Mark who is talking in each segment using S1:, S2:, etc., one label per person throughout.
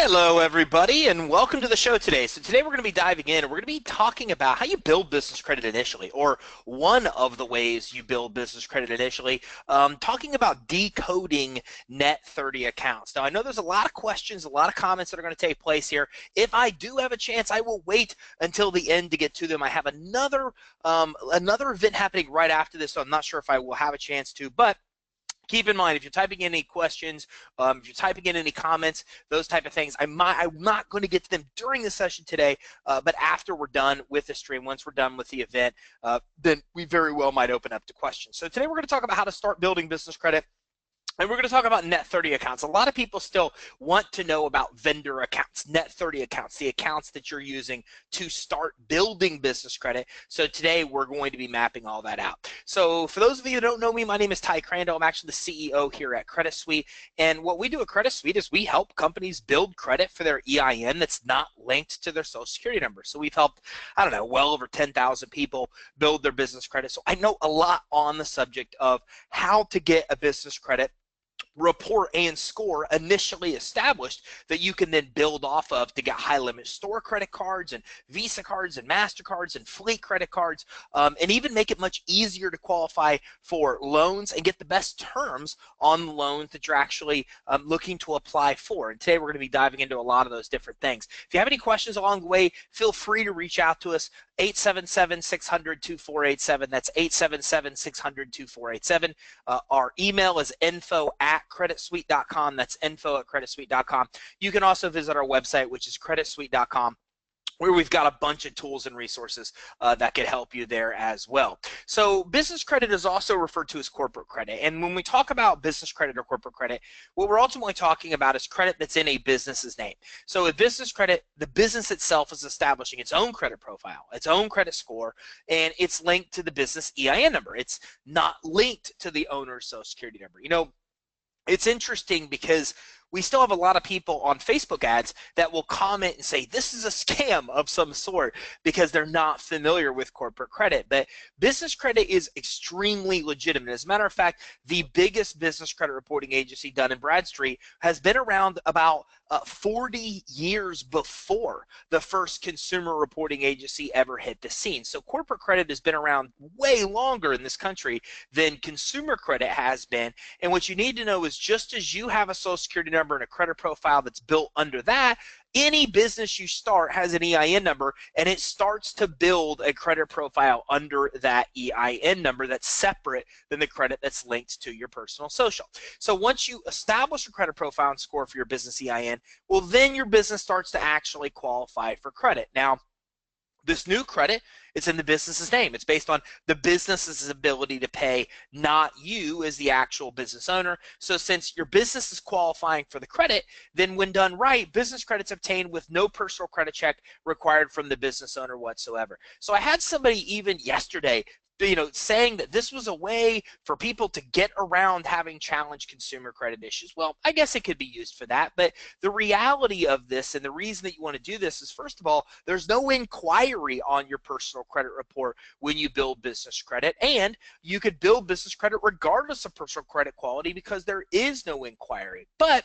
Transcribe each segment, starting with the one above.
S1: Hello, everybody, and welcome to the show today. So today we're going to be diving in, and we're going to be talking about how you build business credit initially, or one of the ways you build business credit initially, talking about decoding net 30 accounts. Now, I know there's a lot of questions, a lot of comments that are going to take place here. If I do have a chance, I will wait until the end to get to them. I have another event happening right after this, so I'm not sure if I will have a chance to, but keep in mind, if you're typing in any questions, if you're typing in any comments, those type of things, I'm not going to get to them during the session today, but after we're done with the stream, once we're done with the event, then we very well might open up to questions. So today we're going to talk about how to start building business credit. And we're going to talk about net 30 accounts. A lot of people still want to know about vendor accounts, net 30 accounts, the accounts that you're using to start building business credit. So today we're going to be mapping all that out. So for those of you who don't know me, my name is Ty Crandall. I'm actually the CEO here at Credit Suite. And what we do at Credit Suite is we help companies build credit for their EIN that's not linked to their social security number. So we've helped, I don't know, well over 10,000 people build their business credit. So I know a lot on the subject of how to get a business credit report and score initially established that you can then build off of to get high limit store credit cards and Visa cards and MasterCards and fleet credit cards, and even make it much easier to qualify for loans and get the best terms on the loans that you're actually looking to apply for. And today we're going to be diving into a lot of those different things. If you have any questions along the way, feel free to reach out to us. 877-600-2487. That's 877-600-2487. Our email is info@creditsuite.com. That's info@creditsuite.com. You can also visit our website, which is creditsuite.com, where we've got a bunch of tools and resources that could help you there as well. So business credit is also referred to as corporate credit. And when we talk about business credit or corporate credit, what we're ultimately talking about is credit that's in a business's name. So with business credit, the business itself is establishing its own credit profile, its own credit score, and it's linked to the business EIN number. It's not linked to the owner's social security number. You know, it's interesting because we still have a lot of people on Facebook ads that will comment and say this is a scam of some sort because they're not familiar with corporate credit. But business credit is extremely legitimate. As a matter of fact, the biggest business credit reporting agency, Dun & Bradstreet, has been around about 40 years before the first consumer reporting agency ever hit the scene. So corporate credit has been around way longer in this country than consumer credit has been. And what you need to know is just as you have a social security number and a credit profile that's built under that, any business you start has an EIN number, and it starts to build a credit profile under that EIN number that's separate than the credit that's linked to your personal social. So once you establish a credit profile and score for your business EIN, well, then your business starts to actually qualify for credit. Now, this new credit, it's in the business's name. It's based on the business's ability to pay, not you as the actual business owner. So since your business is qualifying for the credit, then when done right, business credit's obtained with no personal credit check required from the business owner whatsoever. So I had somebody even yesterday, you know, saying that this was a way for people to get around having challenged consumer credit issues. Well, I guess it could be used for that, but the reality of this and the reason that you want to do this is, first of all, there's no inquiry on your personal credit report when you build business credit, and you could build business credit regardless of personal credit quality because there is no inquiry. But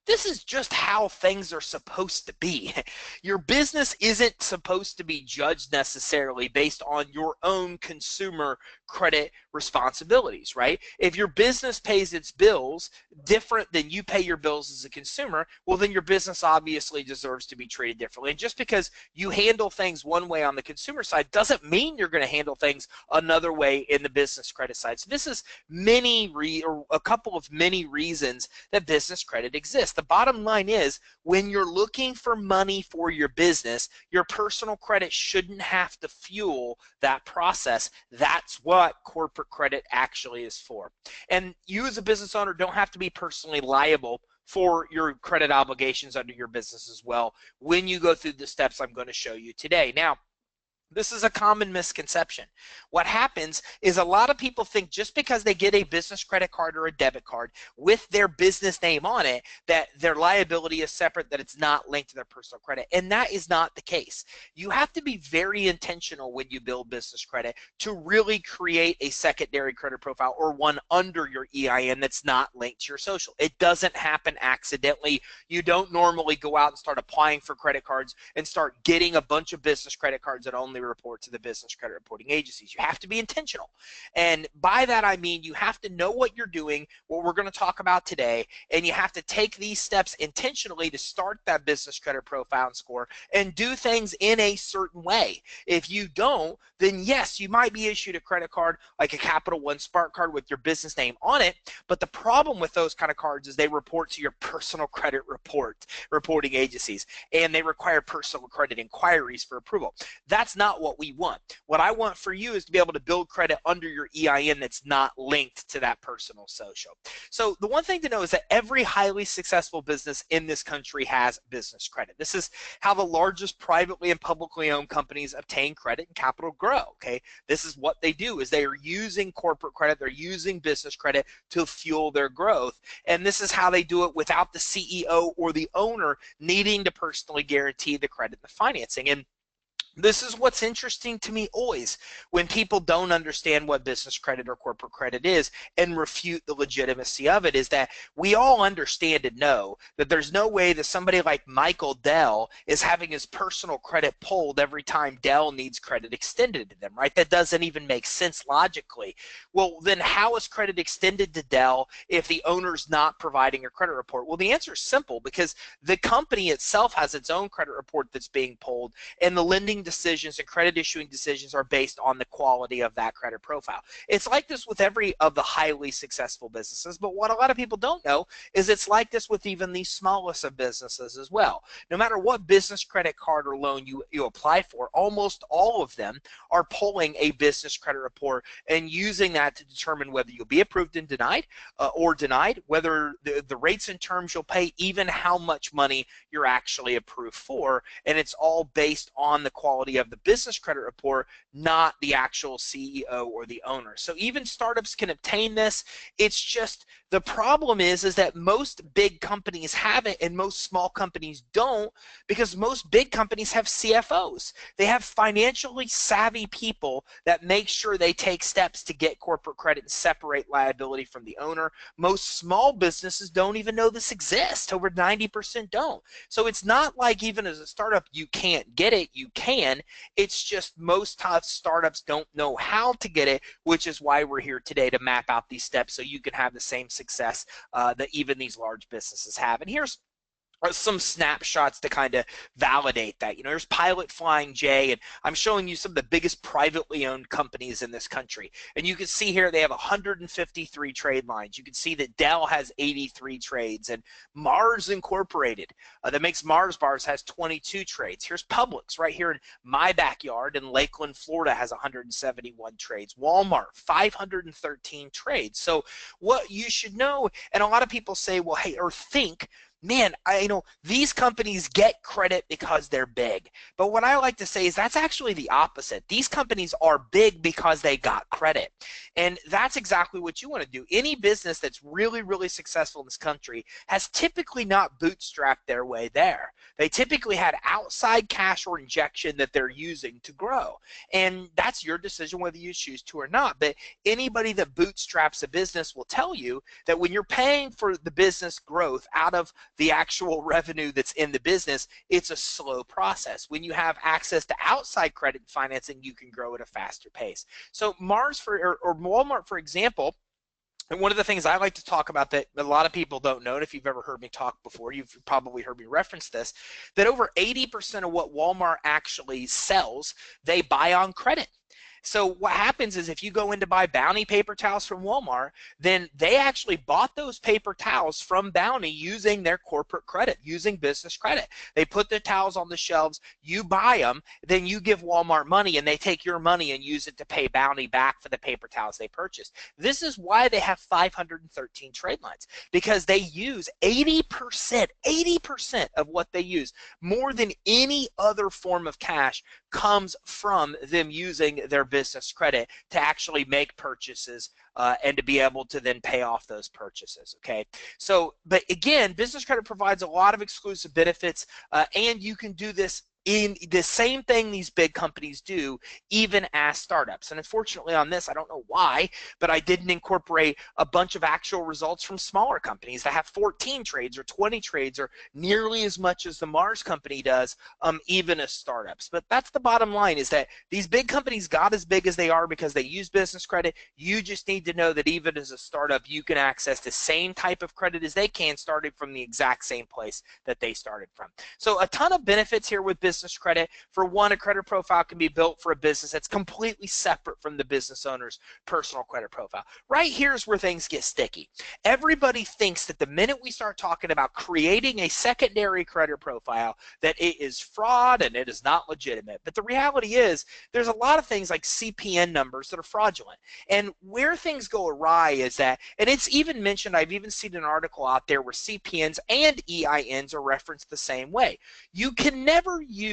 S1: this is just how things are supposed to be. Your business isn't supposed to be judged necessarily based on your own consumer credit responsibilities, right? If your business pays its bills different than you pay your bills as a consumer, well, then your business obviously deserves to be treated differently. And just because you handle things one way on the consumer side doesn't mean you're going to handle things another way in the business credit side. So this is a couple of many reasons that business credit exists. The bottom line is, when you're looking for money for your business, your personal credit shouldn't have to fuel that process. That's what corporate credit actually is for. And you as a business owner don't have to be personally liable for your credit obligations under your business as well when you go through the steps I'm going to show you today. Now, This is a common misconception. What happens is a lot of people think just because they get a business credit card or a debit card with their business name on it, that their liability is separate, that it's not linked to their personal credit. And that is not the case. You have to be very intentional when you build business credit to really create a secondary credit profile or one under your EIN that's not linked to your social. It doesn't happen accidentally. You don't normally go out and start applying for credit cards and start getting a bunch of business credit cards that only report to the business credit reporting agencies. You have to be intentional. And by that, I mean you have to know what you're doing, what we're going to talk about today, and you have to take these steps intentionally to start that business credit profile and score and do things in a certain way. If you don't, then yes, you might be issued a credit card like a Capital One Spark card with your business name on it, but the problem with those kind of cards is they report to your personal credit reporting agencies, and they require personal credit inquiries for approval. That's not what we want. What I want for you is to be able to build credit under your EIN that's not linked to that personal social. So the one thing to know is that every highly successful business in this country has business credit. This is how the largest privately and publicly owned companies obtain credit and capital grow. Okay, this is what they do, is they are using corporate credit, they're using business credit to fuel their growth, and this is how they do it without the CEO or the owner needing to personally guarantee the credit and the financing. And this is what's interesting to me always when people don't understand what business credit or corporate credit is and refute the legitimacy of it, is that we all understand and know that there's no way that somebody like Michael Dell is having his personal credit pulled every time Dell needs credit extended to them, right? That doesn't even make sense logically. Well, then how is credit extended to Dell if the owner's not providing a credit report? Well, the answer is simple, because the company itself has its own credit report that's being pulled, and the lending decisions and credit issuing decisions are based on the quality of that credit profile. It's like this with every of the highly successful businesses, but what a lot of people don't know is it's like this with even the smallest of businesses as well. No matter what business credit card or loan you apply for, almost all of them are pulling a business credit report and using that to determine whether you'll be approved and denied or denied, whether the rates and terms you'll pay, even how much money you're actually approved for, and it's all based on the quality of the business credit report, not the actual CEO or the owner. So even startups can obtain this. It's just the problem is that most big companies have it and most small companies don't, because most big companies have CFOs. They have financially savvy people that make sure they take steps to get corporate credit and separate liability from the owner. Most small businesses don't even know this exists. Over 90% don't. So it's not like even as a startup you can't get it. You can. It's just most tough startups don't know how to get it, which is why we're here today to map out these steps so you can have the same success that even these large businesses have. And here's some snapshots to kind of validate that. You know, there's Pilot Flying J, and I'm showing you some of the biggest privately owned companies in this country. And you can see here they have 153 trade lines. You can see that Dell has 83 trades, and Mars Incorporated, that makes Mars bars, has 22 trades. Here's Publix right here in my backyard in Lakeland, Florida, has 171 trades. Walmart, 513 trades. So what you should know, and a lot of people say, well, hey, or think, man, I know these companies get credit because they're big. But what I like to say is that's actually the opposite. These companies are big because they got credit. And that's exactly what you want to do. Any business that's really, really successful in this country has typically not bootstrapped their way there. They typically had outside cash or injection that they're using to grow. And that's your decision whether you choose to or not. But anybody that bootstraps a business will tell you that when you're paying for the business growth out of the actual revenue that's in the business, it's a slow process. When you have access to outside credit and financing, you can grow at a faster pace. So Mars or Walmart, for example, and one of the things I like to talk about that a lot of people don't know, and if you've ever heard me talk before, you've probably heard me reference this, that over 80% of what Walmart actually sells, they buy on credit. So what happens is if you go in to buy Bounty paper towels from Walmart, then they actually bought those paper towels from Bounty using their corporate credit, using business credit. They put the towels on the shelves, you buy them, then you give Walmart money, and they take your money and use it to pay Bounty back for the paper towels they purchased. This is why they have 513 trade lines, because they use 80% of what they use, more than any other form of cash, comes from them using their business credit to actually make purchases and to be able to then pay off those purchases, okay? So, but again, business credit provides a lot of exclusive benefits, and you can do this in the same thing these big companies do, even as startups. And unfortunately on this, I don't know why, but I didn't incorporate a bunch of actual results from smaller companies that have 14 trades or 20 trades or nearly as much as the Mars company does, even as startups. But that's the bottom line, is that these big companies got as big as they are because they use business credit. You just need to know that even as a startup, you can access the same type of credit as they can, starting from the exact same place that they started from. So a ton of benefits here with business credit. For one, a credit profile can be built for a business that's completely separate from the business owner's personal credit profile. Right here's where things get sticky. Everybody thinks that the minute we start talking about creating a secondary credit profile, that it is fraud and it is not legitimate. But the reality is there's a lot of things like CPN numbers that are fraudulent. And where things go awry is that, and it's even mentioned, I've even seen an article out there where CPNs and EINs are referenced the same way. You can never use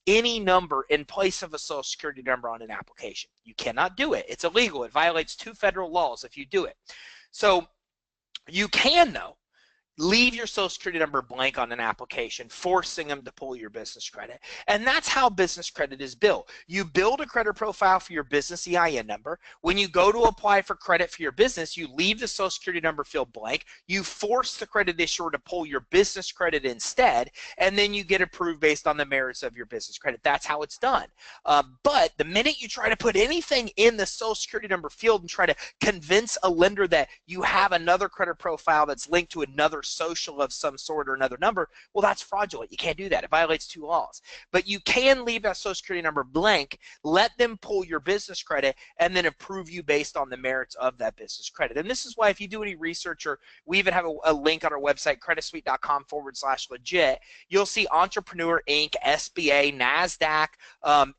S1: any number in place of a social security number on an application. You cannot do it. It's illegal. It violates 2 federal laws if you do it. So you can, though, leave your social security number blank on an application, forcing them to pull your business credit. And that's how business credit is built. You build a credit profile for your business EIN number. When you go to apply for credit for your business, you leave the social security number field blank. You force the credit issuer to pull your business credit instead, and then you get approved based on the merits of your business credit. That's how it's done. But the minute you try to put anything in the social security number field and try to convince a lender that you have another credit profile that's linked to another social of some sort or another number, well, that's fraudulent. You can't do that. It violates 2 laws. But you can leave that social security number blank, let them pull your business credit, and then approve you based on the merits of that business credit. And this is why, if you do any research, or we even have a link on our website, creditsuite.com/legit, you'll see Entrepreneur Inc., SBA, NASDAQ,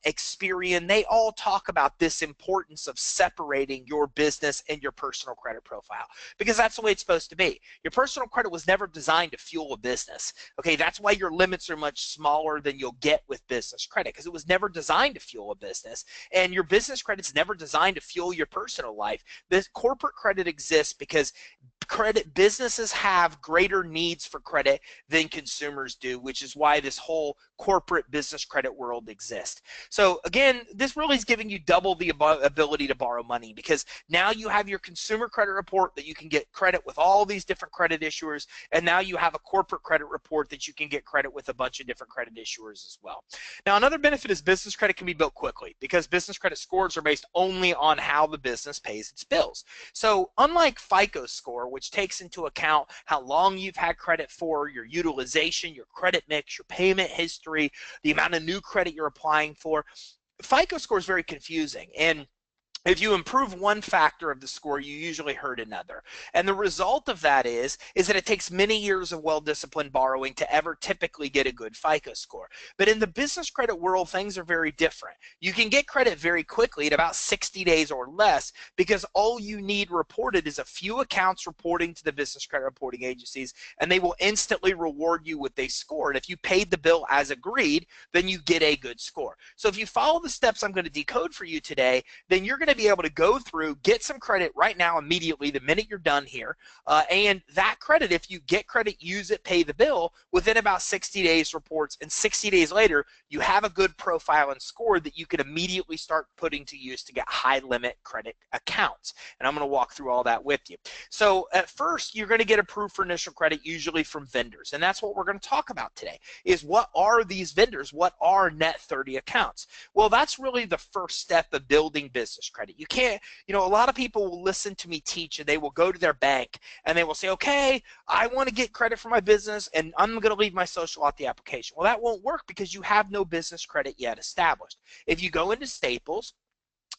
S1: Experian, they all talk about this importance of separating your business and your personal credit profile, because that's the way it's supposed to be. Your personal credit was never designed to fuel a business. Okay, that's why your limits are much smaller than you'll get with business credit, because it was never designed to fuel a business, and your business credit's never designed to fuel your personal life. This corporate credit exists because businesses have greater needs for credit than consumers do, which is why this whole corporate business credit world exists. So again, this really is giving you double the ability to borrow money, because now you have your consumer credit report that you can get credit with all these different credit issuers, and now you have a corporate credit report that you can get credit with a bunch of different credit issuers as well. Now, another benefit is business credit can be built quickly, because business credit scores are based only on how the business pays its bills. So unlike FICO score, which takes into account how long you've had credit for, your utilization, your credit mix, your payment history, the amount of new credit you're applying for, FICO score is very confusing. And if you improve one factor of the score, you usually hurt another. And the result of that is that it takes many years of well-disciplined borrowing to ever typically get a good FICO score. But in the business credit world, things are very different. You can get credit very quickly at about 60 days or less, because all you need reported is a few accounts reporting to the business credit reporting agencies, and they will instantly reward you with a score. And if you paid the bill as agreed, then you get a good score. So if you follow the steps I'm going to decode for you today, then you're going to be able to go through, get some credit right now, immediately, the minute you're done here. And that credit, if you get credit, use it, pay the bill, within about 60 days reports, and 60 days later, you have a good profile and score that you can immediately start putting to use to get high limit credit accounts. And I'm going to walk through all that with you. So at first, you're going to get approved for initial credit, usually from vendors. And that's what we're going to talk about today, is what are these vendors? What are net 30 accounts? Well, that's really the first step of building business credit. You can't, a lot of people will listen to me teach, and they will go to their bank and they will say, okay, I want to get credit for my business and I'm going to leave my social out the application. Well, that won't work, because you have no business credit yet established. If you go into Staples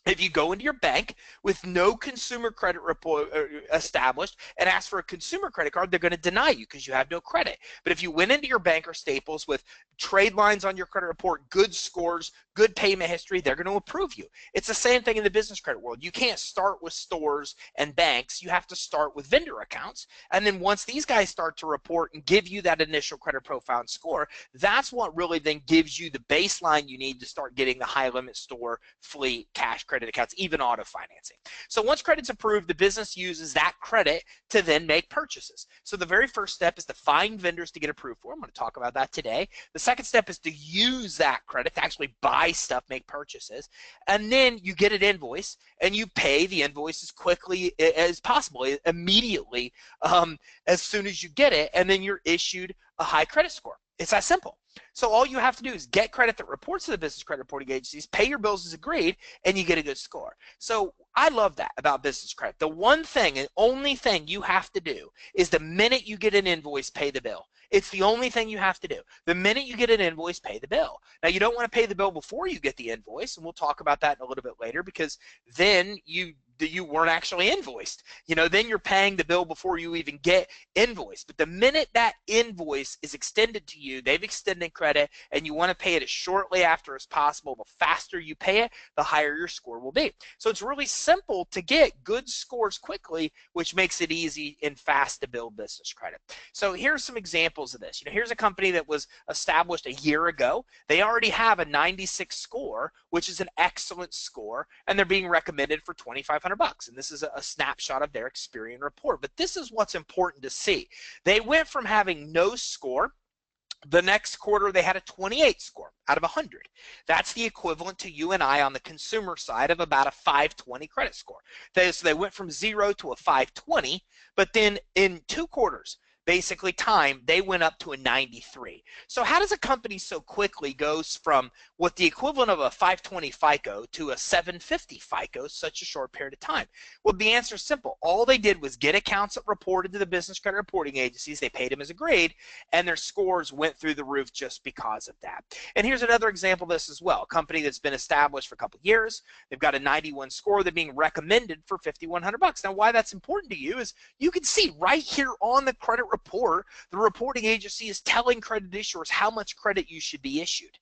S1: If you go into your bank with no consumer credit report established and ask for a consumer credit card, they're going to deny you because you have no credit. But if you went into your bank or Staples with trade lines on your credit report, good scores, good payment history, they're going to approve you. It's the same thing in the business credit world. You can't start with stores and banks. You have to start with vendor accounts. And then once these guys start to report and give you that initial credit profile and score, that's what really then gives you the baseline you need to start getting the high limit store, fleet, cash credit accounts, even auto financing. So once credit's approved, the business uses that credit to then make purchases. So the very first step is to find vendors to get approved for. I'm going to talk about that today. The second step is to use that credit to actually buy stuff, make purchases. And then you get an invoice and you pay the invoice as quickly as possible, immediately, as soon as you get it, and then you're issued a high credit score. It's that simple. So all you have to do is get credit that reports to the business credit reporting agencies, pay your bills as agreed, and you get a good score. So I love that about business credit. The one thing and only thing you have to do is the minute you get an invoice, pay the bill. It's the only thing you have to do. The minute you get an invoice, pay the bill. Now, you don't want to pay the bill before you get the invoice, and we'll talk about that in a little bit later, because then you weren't actually invoiced. Then you're paying the bill before you even get invoiced. But the minute that invoice is extended to you, they've extended credit, and you want to pay it as shortly after as possible. The faster you pay it, the higher your score will be. So it's really simple to get good scores quickly, which makes it easy and fast to build business credit. So here's some examples of this. Here's a company that was established a year ago. They already have a 96 score, which is an excellent score, and they're being recommended for $2,500. And this is a snapshot of their Experian report. But this is what's important to see. They went from having no score. The next quarter, they had a 28 score out of 100. That's the equivalent to you and I on the consumer side of about a 520 credit score. So they went from 0 to a 520, but then in 2 quarters, basically time, they went up to a 93. So how does a company so quickly goes from what the equivalent of a 520 FICO to a 750 FICO such a short period of time? Well, the answer is simple. All they did was get accounts that reported to the business credit reporting agencies. They paid them as agreed, and their scores went through the roof just because of that. And here's another example of this as well. A company that's been established for a couple of years. They've got a 91 score. They're being recommended for $5,100. Now, why that's important to you is you can see right here on the credit report, the reporting agency is telling credit issuers how much credit you should be issued.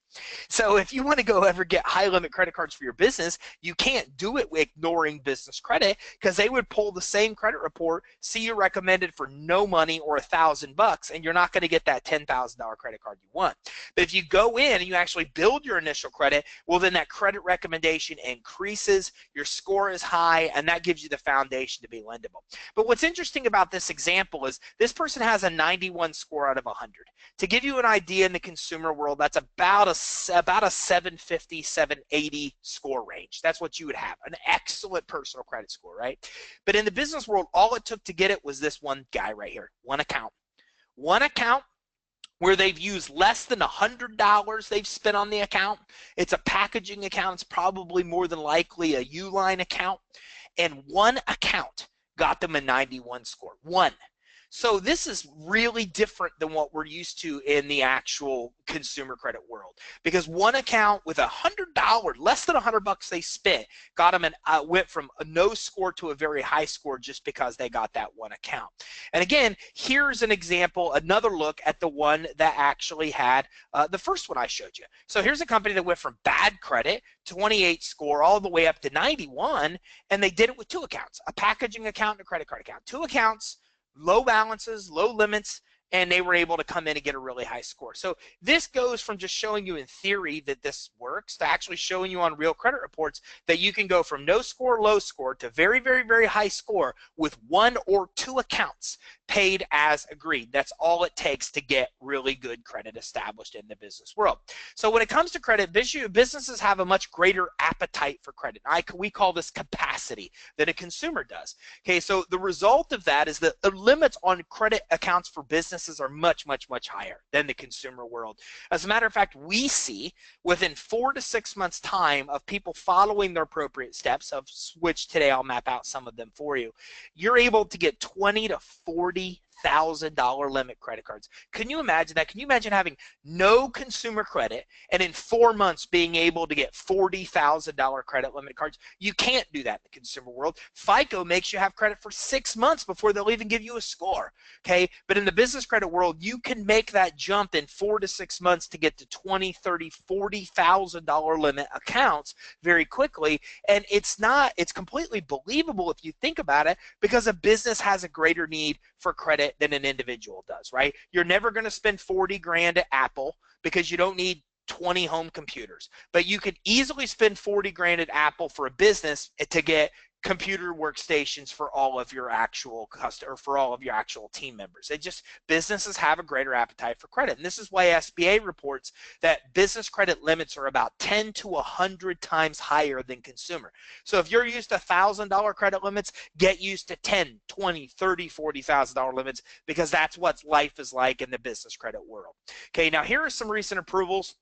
S1: So if you want to go ever get high limit credit cards for your business, you can't do it ignoring business credit, because they would pull the same credit report, see you recommended for no money or $1,000, and you're not going to get that $10,000 credit card you want. But if you go in and you actually build your initial credit, well, then that credit recommendation increases, your score is high, and that gives you the foundation to be lendable. But what's interesting about this example is this person has a 91 score out of 100. To give you an idea, in the consumer world, that's about a 750, 780 score range. That's what you would have, an excellent personal credit score, right? But in the business world, all it took to get it was this one guy right here, one account. One account where they've used less than $100 they've spent on the account. It's a packaging account. It's probably more than likely a Uline account. And one account got them a 91 score. One. So this is really different than what we're used to in the actual consumer credit world, because one account with $100, less than $100 they spent, got them went from a no score to a very high score just because they got that one account. And again, here's an example, another look at the one that actually had the first one I showed you. So here's a company that went from bad credit, 28 score, all the way up to 91, and they did it with 2 accounts, a packaging account and a credit card account. 2 accounts, low balances, low limits, and they were able to come in and get a really high score. So this goes from just showing you in theory that this works to actually showing you on real credit reports that you can go from no score, low score to very, very, very high score with 1 or 2 accounts paid as agreed. That's all it takes to get really good credit established in the business world. So when it comes to credit, businesses have a much greater appetite for credit. We call this capacity than a consumer does. Okay, so the result of that is that the limits on credit accounts for businesses are much, much, much higher than the consumer world. As a matter of fact, we see within 4 to 6 months time of people following their appropriate steps, of which today I'll map out some of them for you, you're able to get 20 to 40 $40,000 limit credit cards. Can you imagine that? Can you imagine having no consumer credit and in 4 months being able to get $40,000 credit limit cards? You can't do that in the consumer world. FICO makes you have credit for 6 months before they'll even give you a score. Okay, but in the business credit world, you can make that jump in 4 to 6 months to get to $20,000, $30,000, $40,000 limit accounts very quickly. And it's completely believable if you think about it, because a business has a greater need for credit than an individual does, right? You're never going to spend 40 grand at Apple because you don't need 20 home computers, but you could easily spend 40 grand at Apple for a business to get computer workstations for all of your actual customers, or for all of your actual team members. Businesses have a greater appetite for credit. And this is why SBA reports that business credit limits are about 10 to 100 times higher than consumer. So if you're used to $1,000 credit limits, get used to 10, 20, 30, $40,000 limits, because that's what life is like in the business credit world. Okay, now here are some recent approvals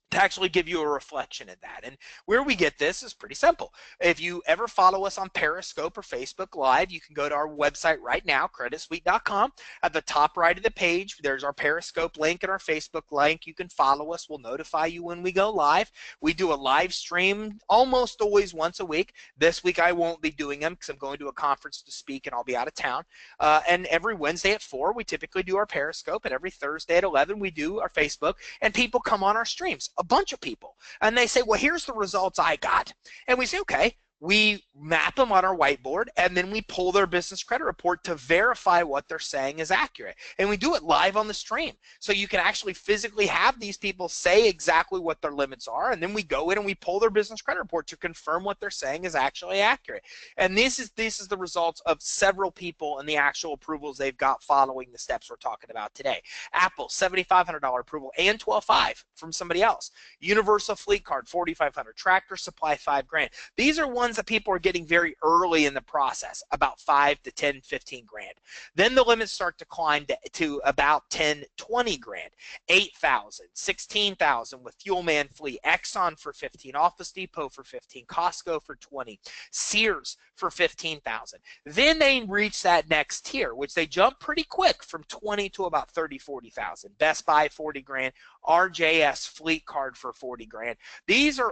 S1: to actually give you a reflection of that. And where we get this is pretty simple. If you ever follow us on Periscope or Facebook Live, you can go to our website right now, creditsuite.com. At the top right of the page, there's our Periscope link and our Facebook link. You can follow us. We'll notify you when we go live. We do a live stream almost always once a week. This week I won't be doing them because I'm going to a conference to speak and I'll be out of town. And every Wednesday at 4, we typically do our Periscope, and every Thursday at 11, we do our Facebook, and people come on our streams. A bunch of people, and they say, well, here's the results I got. And we say, okay, we map them on our whiteboard, and then we pull their business credit report to verify what they're saying is accurate. And we do it live on the stream. So you can actually physically have these people say exactly what their limits are, and then we go in and we pull their business credit report to confirm what they're saying is actually accurate. And this is the results of several people and the actual approvals they've got following the steps we're talking about today. Apple, $7,500 approval and $12,500 from somebody else. Universal Fleet Card, $4,500. Tractor Supply, $5,000. These are ones that people are getting very early in the process, about 5 to 10, 15 grand. Then the limits start to climb to about 10, 20 grand, 8,000, 16,000 with Fuelman Fleet, Exxon for 15, Office Depot for 15, Costco for 20, Sears for 15,000. Then they reach that next tier, which they jump pretty quick from 20 to about 30, 40,000. Best Buy, 40 grand, RJS Fleet Card for 40 grand.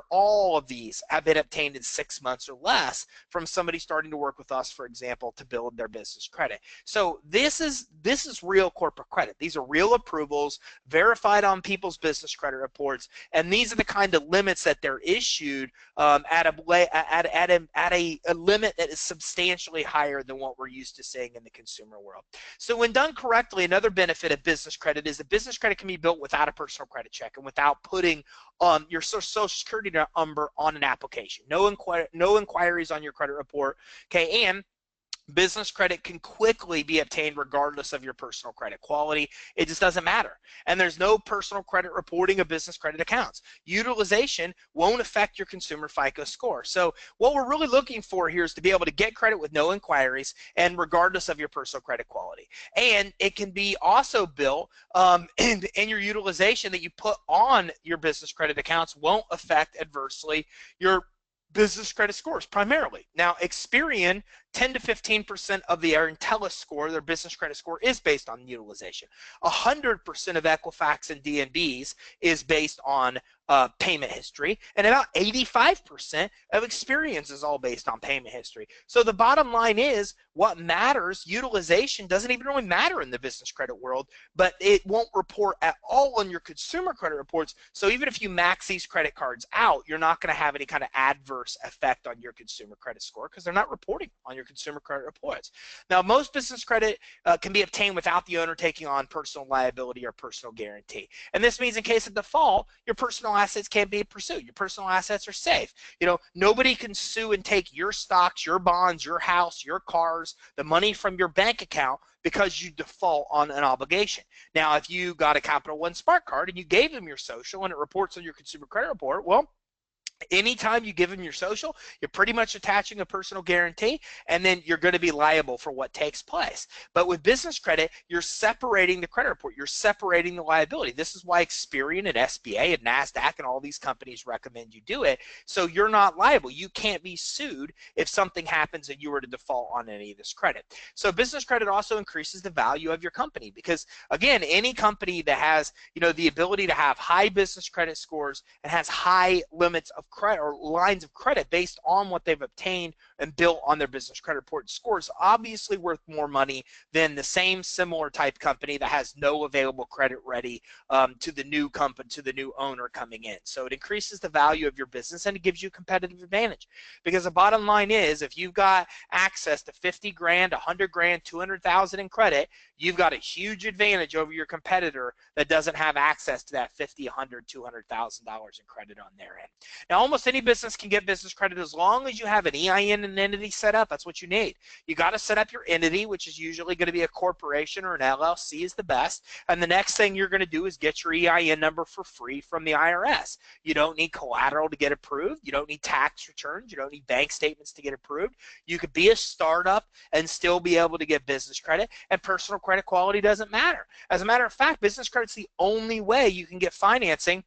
S1: All of these have been obtained in 6 months or less from somebody starting to work with us, for example, to build their business credit. So this is real corporate credit. These are real approvals verified on people's business credit reports, and these are the kind of limits that they're issued at a limit that is substantially higher than what we're used to seeing in the consumer world. So when done correctly, another benefit of business credit is that business credit can be built without a personal credit check and without putting your social security number on an application. No inquiries on your credit report. Okay, and business credit can quickly be obtained regardless of your personal credit quality. It just doesn't matter. And there's no personal credit reporting of business credit accounts. Utilization won't affect your consumer FICO score. So what we're really looking for here is to be able to get credit with no inquiries and regardless of your personal credit quality. And it can be also built in your utilization that you put on your business credit accounts won't affect adversely your business credit scores primarily. Now, Experian, 10 to 15% of their Intellis score, their business credit score, is based on utilization. 100% of Equifax and DNB's is based on payment history, and about 85% of Experian is all based on payment history. So the bottom line is, what matters, utilization doesn't even really matter in the business credit world, but it won't report at all on your consumer credit reports. So even if you max these credit cards out, you're not going to have any kind of adverse effect on your consumer credit score because they're not reporting on your consumer credit reports. Now, most business credit can be obtained without the owner taking on personal liability or personal guarantee. And this means in case of default, your personal assets can't be pursued. Your personal assets are safe. You know, nobody can sue and take your stocks, your bonds, your house, your cars, the money from your bank account because you default on an obligation. Now, if you got a Capital One Spark card and you gave them your social and it reports on your consumer credit report, well, Anytime you give them your social, you're pretty much attaching a personal guarantee, and then you're going to be liable for what takes place. But with business credit, you're separating the credit report. You're separating the liability. This is why Experian and SBA and NASDAQ and all these companies recommend you do it. So you're not liable. You can't be sued if something happens and you were to default on any of this credit. So business credit also increases the value of your company because, again, any company that has, the ability to have high business credit scores and has high limits of credit or lines of credit based on what they've obtained and built on their business credit report scores, obviously worth more money than the same similar type company that has no available credit ready to the new company, to the new owner coming in. So it increases the value of your business and it gives you a competitive advantage, because the bottom line is, if you've got access to 50 grand, 100 grand, 200,000 in credit, you've got a huge advantage over your competitor that doesn't have access to that 50, 100, $200,000 in credit on their end. Now, almost any business can get business credit as long as you have an EIN and entity set up. That's what you need. You got to set up your entity, which is usually going to be a corporation or an LLC is the best. And the next thing you're going to do is get your EIN number for free from the IRS. You don't need collateral to get approved. You don't need tax returns. You don't need bank statements to get approved. You could be a startup and still be able to get business credit, and personal credit quality doesn't matter. As a matter of fact, business credit's the only way you can get financing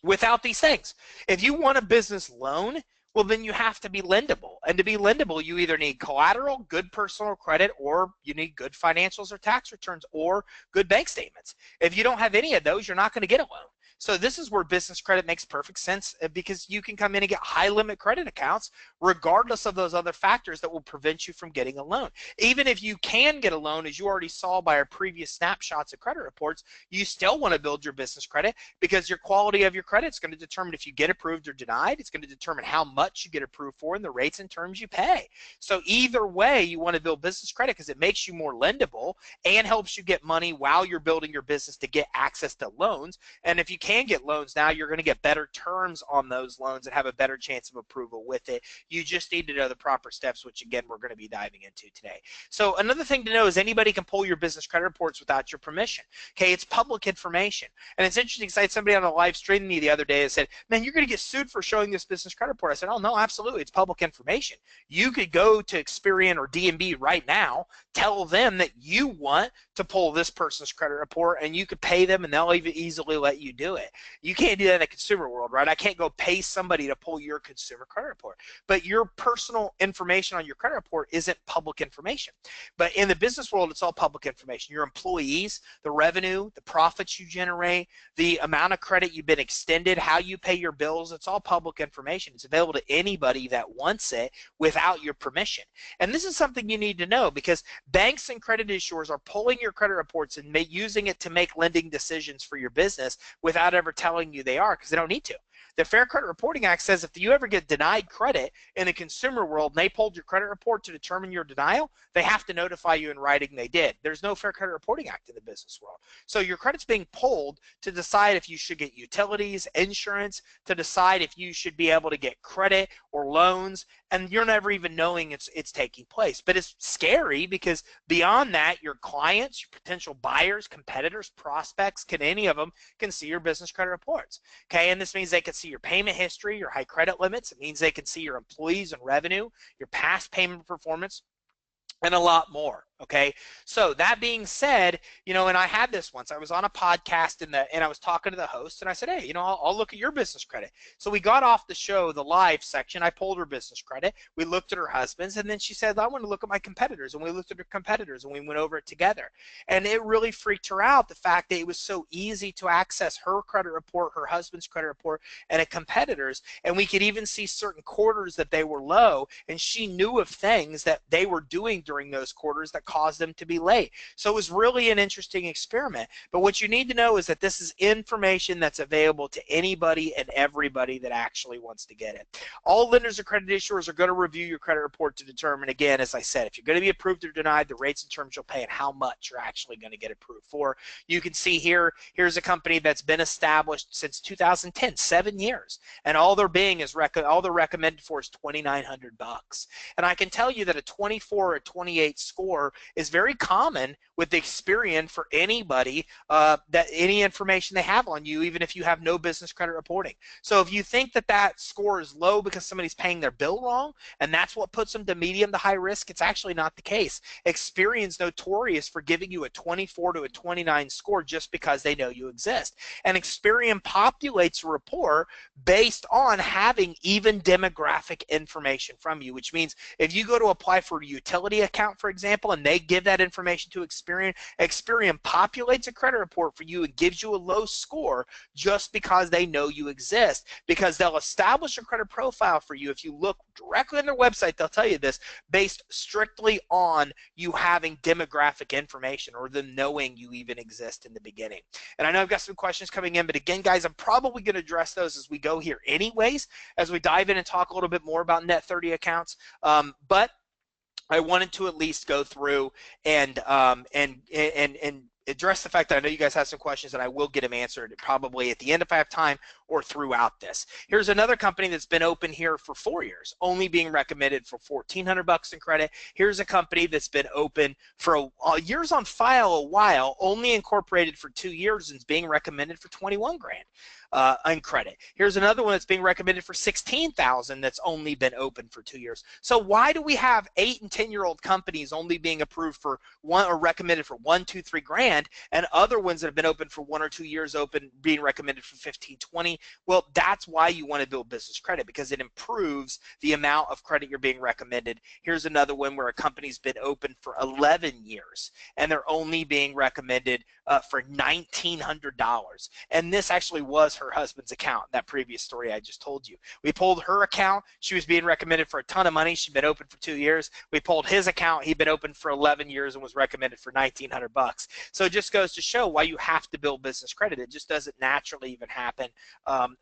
S1: without these things. If you want a business loan, well, then you have to be lendable. And to be lendable, you either need collateral, good personal credit, or you need good financials or tax returns or good bank statements. If you don't have any of those, you're not going to get a loan. So this is where business credit makes perfect sense, because you can come in and get high limit credit accounts regardless of those other factors that will prevent you from getting a loan. Even if you can get a loan, as you already saw by our previous snapshots of credit reports, you still want to build your business credit, because your quality of your credit is going to determine if you get approved or denied. It's going to determine how much you get approved for and the rates and terms you pay. So either way, you want to build business credit because it makes you more lendable and helps you get money while you're building your business to get access to loans. And if you can get loans now, you're going to get better terms on those loans and have a better chance of approval with it. You just need to know the proper steps, which again we're going to be diving into today. So another thing to know is anybody can pull your business credit reports without your permission. Okay, it's public information. And it's interesting because I had somebody on a live stream me the other day that said, man, you're going to get sued for showing this business credit report. I said, oh no, absolutely, it's public information. You could go to Experian or DMB right now, tell them that you want to pull this person's credit report, and you could pay them and they'll even easily let you do it. You can't do that in the consumer world, right? I can't go pay somebody to pull your consumer credit report. But your personal information on your credit report isn't public information. But in the business world, it's all public information. Your employees, the revenue, the profits you generate, the amount of credit you've been extended, how you pay your bills, it's all public information. It's available to anybody that wants it without your permission. And this is something you need to know, because banks and credit issuers are pulling your credit reports and using it to make lending decisions for your business without ever telling you they are, because they don't need to. The Fair Credit Reporting Act says if you ever get denied credit in the consumer world and they pulled your credit report to determine your denial, they have to notify you in writing they did. There's no Fair Credit Reporting Act in the business world. So your credit's being pulled to decide if you should get utilities, insurance, to decide if you should be able to get credit or loans, and you're never even knowing it's taking place. But it's scary, because beyond that, your clients, your potential buyers, competitors, prospects, any of them can see your business credit reports. Okay, and this means they can see your payment history, your high credit limits. It means they can see your employees and revenue, your past payment performance, and a lot more. Okay, so that being said, and I had this once. I was on a podcast and I was talking to the host, and I said, hey, I'll look at your business credit. So we got off the show, the live section. I pulled her business credit. We looked at her husband's, and then she said, I want to look at my competitors. And we looked at her competitors, and we went over it together. And it really freaked her out, the fact that it was so easy to access her credit report, her husband's credit report, and a competitor's. And we could even see certain quarters that they were low, and she knew of things that they were doing during those quarters that caused them to be late. So it was really an interesting experiment. But what you need to know is that this is information that's available to anybody and everybody that actually wants to get it. All lenders and credit issuers are going to review your credit report to determine, again, as I said, if you're going to be approved or denied, the rates and terms you'll pay, and how much you're actually going to get approved for. You can see here's a company that's been established since 2010, 7 years, and all they're recommended for is $2,900. And I can tell you that a 24 or 28 score is very common with Experian for anybody, that any information they have on you, even if you have no business credit reporting. So if you think that that score is low because somebody's paying their bill wrong, and that's what puts them to medium to high risk, it's actually not the case. Experian's notorious for giving you a 24 to a 29 score just because they know you exist. And Experian populates a report based on having even demographic information from you, which means if you go to apply for a utility account, for example, and they give that information to Experian, Experian populates a credit report for you and gives you a low score just because they know you exist, because they'll establish a credit profile for you. If you look directly on their website, they'll tell you this, based strictly on you having demographic information or them knowing you even exist in the beginning. And I know I've got some questions coming in, but again, guys, I'm probably going to address those as we go here anyways, as we dive in and talk a little bit more about net 30 accounts. But I wanted to at least go through and address the fact that I know you guys have some questions and I will get them answered probably at the end if I have time or throughout this. Here's another company that's been open here for 4 years, only being recommended for $1,400 in credit. Here's a company that's been open for years on file a while, only incorporated for 2 years and is being recommended for 21 grand. In credit. Here's another one that's being recommended for $16,000 that's only been open for 2 years. So why do we have 8 and 10-year-old companies only being approved for one or recommended for 1, 2, 3 grand, and other ones that have been open for 1 or 2 years open being recommended for 15, 20? Well, that's why you want to build business credit, because it improves the amount of credit you're being recommended. Here's another one where a company's been open for 11 years and they're only being recommended for $1,900. And this actually was her husband's account, that previous story I just told you. We pulled her account. She was being recommended for a ton of money. She'd been open for 2 years. We pulled his account. He'd been open for 11 years and was recommended for $1,900. So it just goes to show why you have to build business credit. It just doesn't naturally even happen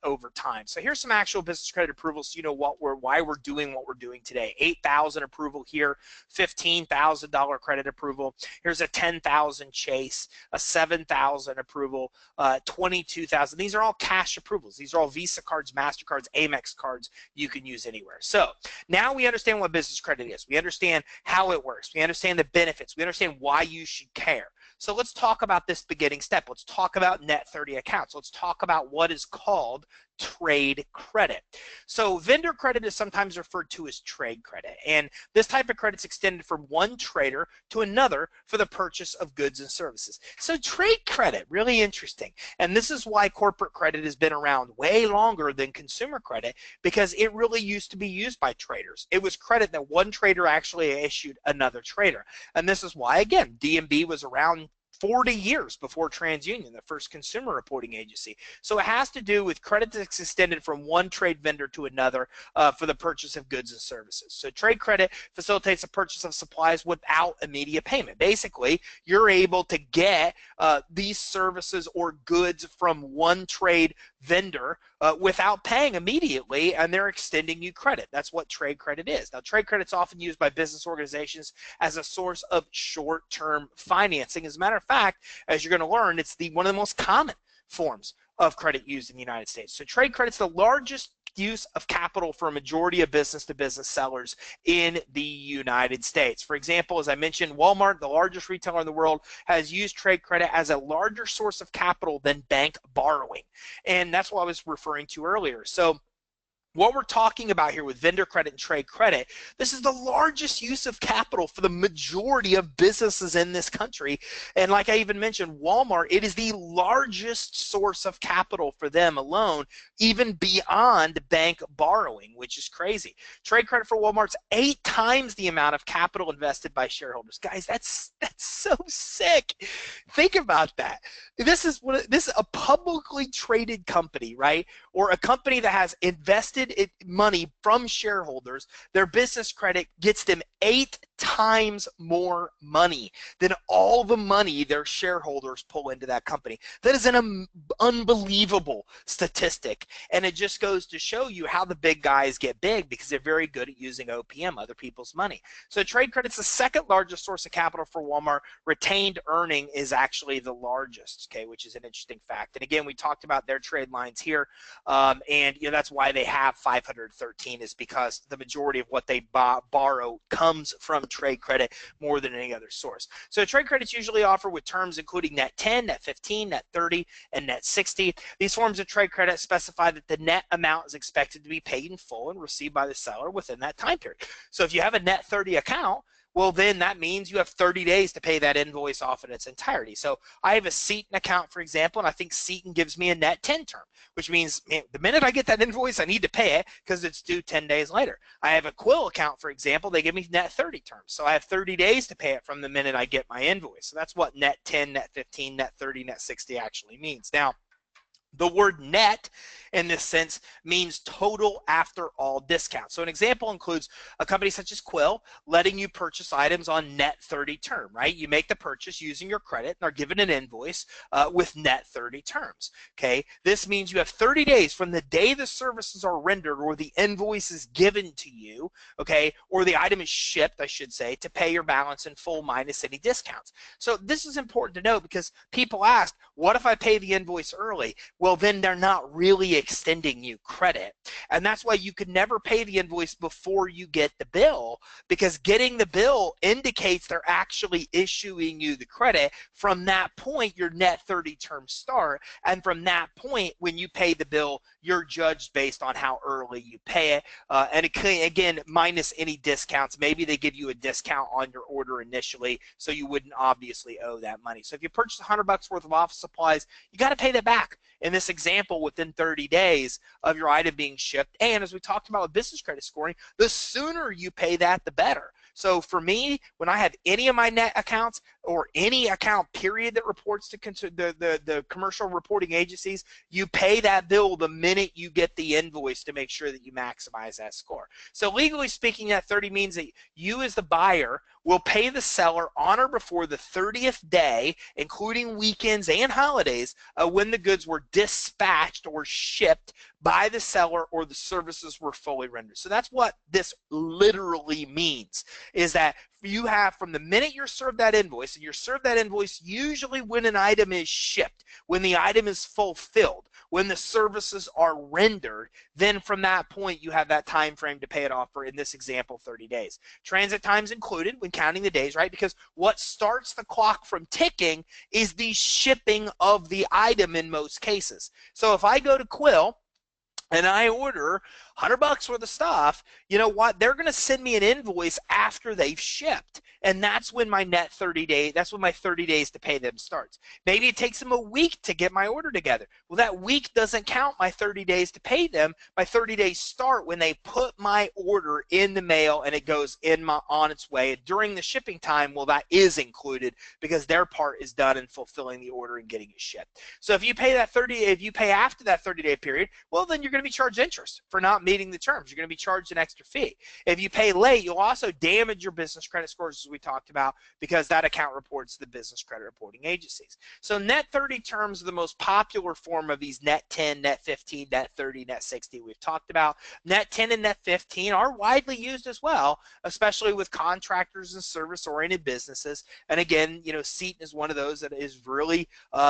S1: over time. So here's some actual business credit approvals. So you know why we're doing what we're doing today. $8,000 approval here, $15,000 credit approval. Here's a $10,000 Chase, a $7,000 approval, $22,000. These are all cash approvals. These are all Visa cards, MasterCards, Amex cards you can use anywhere. So now we understand what business credit is. We understand how it works. We understand the benefits. We understand why you should care. So let's talk about this beginning step. Let's talk about net 30 accounts. Let's talk about what is called trade credit. So vendor credit is sometimes referred to as trade credit, and this type of credit is extended from one trader to another for the purchase of goods and services. So trade credit, really interesting, and this is why corporate credit has been around way longer than consumer credit, because it really used to be used by traders. It was credit that one trader actually issued another trader, and this is why, again, D&B was around 40 years before TransUnion, the first consumer reporting agency. So it has to do with credit that's extended from one trade vendor to another for the purchase of goods and services. So trade credit facilitates the purchase of supplies without immediate payment. Basically, you're able to get these services or goods from one trade vendor without paying immediately, and they're extending you credit. That's what trade credit is. Now, trade credit is often used by business organizations as a source of short-term financing. As a matter of fact, as you're going to learn, it's one of the most common forms of credit used in the United States. So trade credit's the largest use of capital for a majority of business-to-business sellers in the United States. For example, as I mentioned, Walmart, the largest retailer in the world, has used trade credit as a larger source of capital than bank borrowing. And that's what I was referring to earlier. So what we're talking about here with vendor credit and trade credit, this is the largest use of capital for the majority of businesses in this country. And like I even mentioned, Walmart, it is the largest source of capital for them alone, even beyond bank borrowing, which is crazy. Trade credit for Walmart's 8 times the amount of capital invested by shareholders. Guys, that's so sick. Think about that. This is a publicly traded company, right? Or a company that has invested money from shareholders. Their business credit gets them 8 times more money than all the money their shareholders pull into that company. That is an unbelievable statistic, and it just goes to show you how the big guys get big, because they're very good at using OPM, other people's money. So trade credit's the second largest source of capital for Walmart. Retained earning is actually the largest, okay, which is an interesting fact. And again, we talked about their trade lines here, and that's why they have 513, is because the majority of what they borrow comes from trade credit more than any other source. So trade credit's usually offered with terms including net 10, net 15, net 30, and net 60. These forms of trade credit specify that the net amount is expected to be paid in full and received by the seller within that time period. So if you have a net 30 account, well, then that means you have 30 days to pay that invoice off in its entirety. So I have a Seton account, for example, and I think Seton gives me a net 10 term, which means, man, the minute I get that invoice, I need to pay it because it's due 10 days later. I have a Quill account, for example, they give me net 30 terms. So I have 30 days to pay it from the minute I get my invoice. So that's what net 10, net 15, net 30, net 60 actually means. Now, the word net in this sense means total after all discounts. So an example includes a company such as Quill letting you purchase items on net 30 term, right? You make the purchase using your credit and are given an invoice with net 30 terms, okay? This means you have 30 days from the day the services are rendered or the invoice is given to you, okay, or the item is shipped, I should say, to pay your balance in full minus any discounts. So this is important to know because people ask, what if I pay the invoice early? Well, then they're not really extending you credit. And that's why you could never pay the invoice before you get the bill, because getting the bill indicates they're actually issuing you the credit. From that point, your net 30 terms start. And from that point, when you pay the bill, you're judged based on how early you pay it. And it can, again, minus any discounts. Maybe they give you a discount on your order initially, so you wouldn't obviously owe that money. So if you purchase $100 worth of office supplies, you got to pay that back. In this example, within 30 days of your item being shipped. And as we talked about with business credit scoring, the sooner you pay that, the better. So for me, when I have any of my net accounts or any account period that reports to the commercial reporting agencies, you pay that bill the minute you get the invoice to make sure that you maximize that score. So legally speaking, that 30 means that you as the buyer will pay the seller on or before the 30th day, including weekends and holidays, when the goods were dispatched or shipped by the seller or the services were fully rendered. So that's what this literally means, is that you have from the minute you're served that invoice, and you're served that invoice usually when an item is shipped, when the item is fulfilled, when the services are rendered, then from that point you have that time frame to pay it off for, in this example, 30 days. Transit time's included when counting the days, right? Because what starts the clock from ticking is the shipping of the item in most cases. So if I go to Quill and I order $100 worth of stuff, you know what? They're going to send me an invoice after they've shipped. And that's when my net 30 days, that's when my 30 days to pay them starts. Maybe it takes them a week to get my order together. Well, that week doesn't count my 30 days to pay them. My 30 days start when they put my order in the mail and it goes on its way. And during the shipping time, well, that is included because their part is done in fulfilling the order and getting it shipped. So if you pay if you pay after that 30-day period, well, then you're going to be charged interest for not meeting the terms. You're going to be charged an extra fee. If you pay late, you'll also damage your business credit scores, as we talked about, because that account reports to the business credit reporting agencies. So net 30 terms are the most popular form of these net 10, net 15, net 30, net 60 we've talked about. Net 10 and net 15 are widely used as well, especially with contractors and service-oriented businesses. And again, you know, Seton is one of those that is really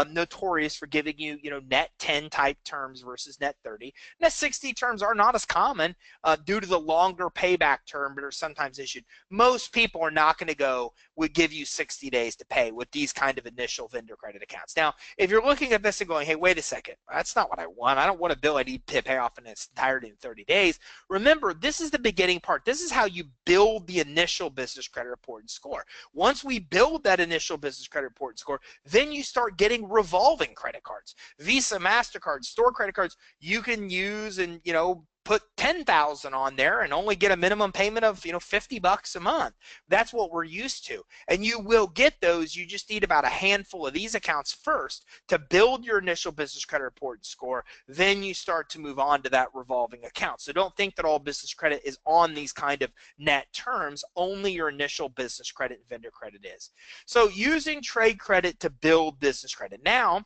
S1: notorious for giving you, you know, net 10 type terms versus net 30. Net 60 terms are not as common due to the longer payback term, but are sometimes issued. Most people are not going to go, would give you 60 days to pay with these kind of initial vendor credit accounts. Now, if you're looking at this and going, hey, wait a second, that's not what I want. I don't want a bill I need to pay off in its entirety in 30 days. Remember, this is the beginning part. This is how you build the initial business credit report and score. Once we build that initial business credit report and score, then you start getting revolving credit cards. Visa, MasterCard, store credit cards, you can use and, you know, put 10,000 on there and only get a minimum payment of, you know, $50 a month. That's what we're used to. And you will get those. You just need about a handful of these accounts first to build your initial business credit report and score. Then you start to move on to that revolving account. So don't think that all business credit is on these kind of net terms. Only your initial business credit and vendor credit is. So using trade credit to build business credit. Now,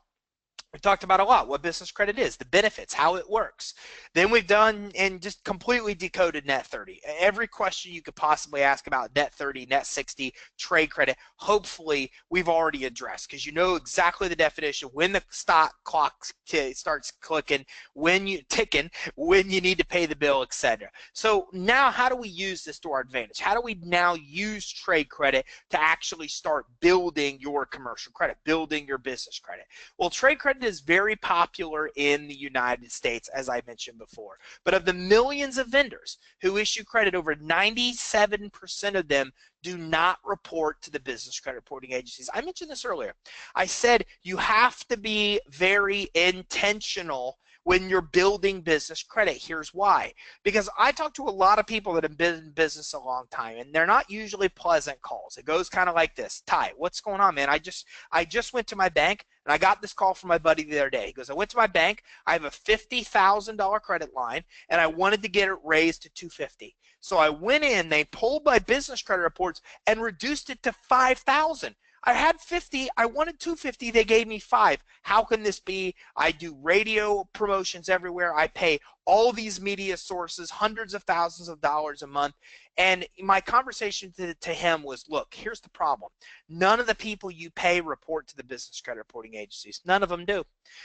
S1: We talked about a lot what business credit is, the benefits, how it works. Then we've done and just completely decoded net 30. Every question you could possibly ask about net 30, net 60, trade credit, hopefully we've already addressed, because you know exactly the definition, when the stock clock starts clicking, when you ticking, when you need to pay the bill, etc. So now how do we use this to our advantage? How do we now use trade credit to actually start building your commercial credit, building your business credit? Well, trade credit is very popular in the United States, as I mentioned before. But of the millions of vendors who issue credit, over 97% of them do not report to the business credit reporting agencies. I mentioned this earlier. I said you have to be very intentional when you're building business credit. Here's why. Because I talk to a lot of people that have been in business a long time, and they're not usually pleasant calls. It goes kind of like this. Ty, what's going on, man? I just went to my bank, and I got this call from my buddy the other day. He goes, I went to my bank. I have a $50,000 credit line, and I wanted to get it raised to $250,000. So I went in, they pulled my business credit reports and reduced it to $5,000. I had 50, I wanted 250, they gave me 5. How can this be? I do radio promotions everywhere. I pay all these media sources, hundreds of thousands of dollars a month. And my conversation to him was, look, here's the problem. None of the people you pay report to the business credit reporting agencies. None of them do.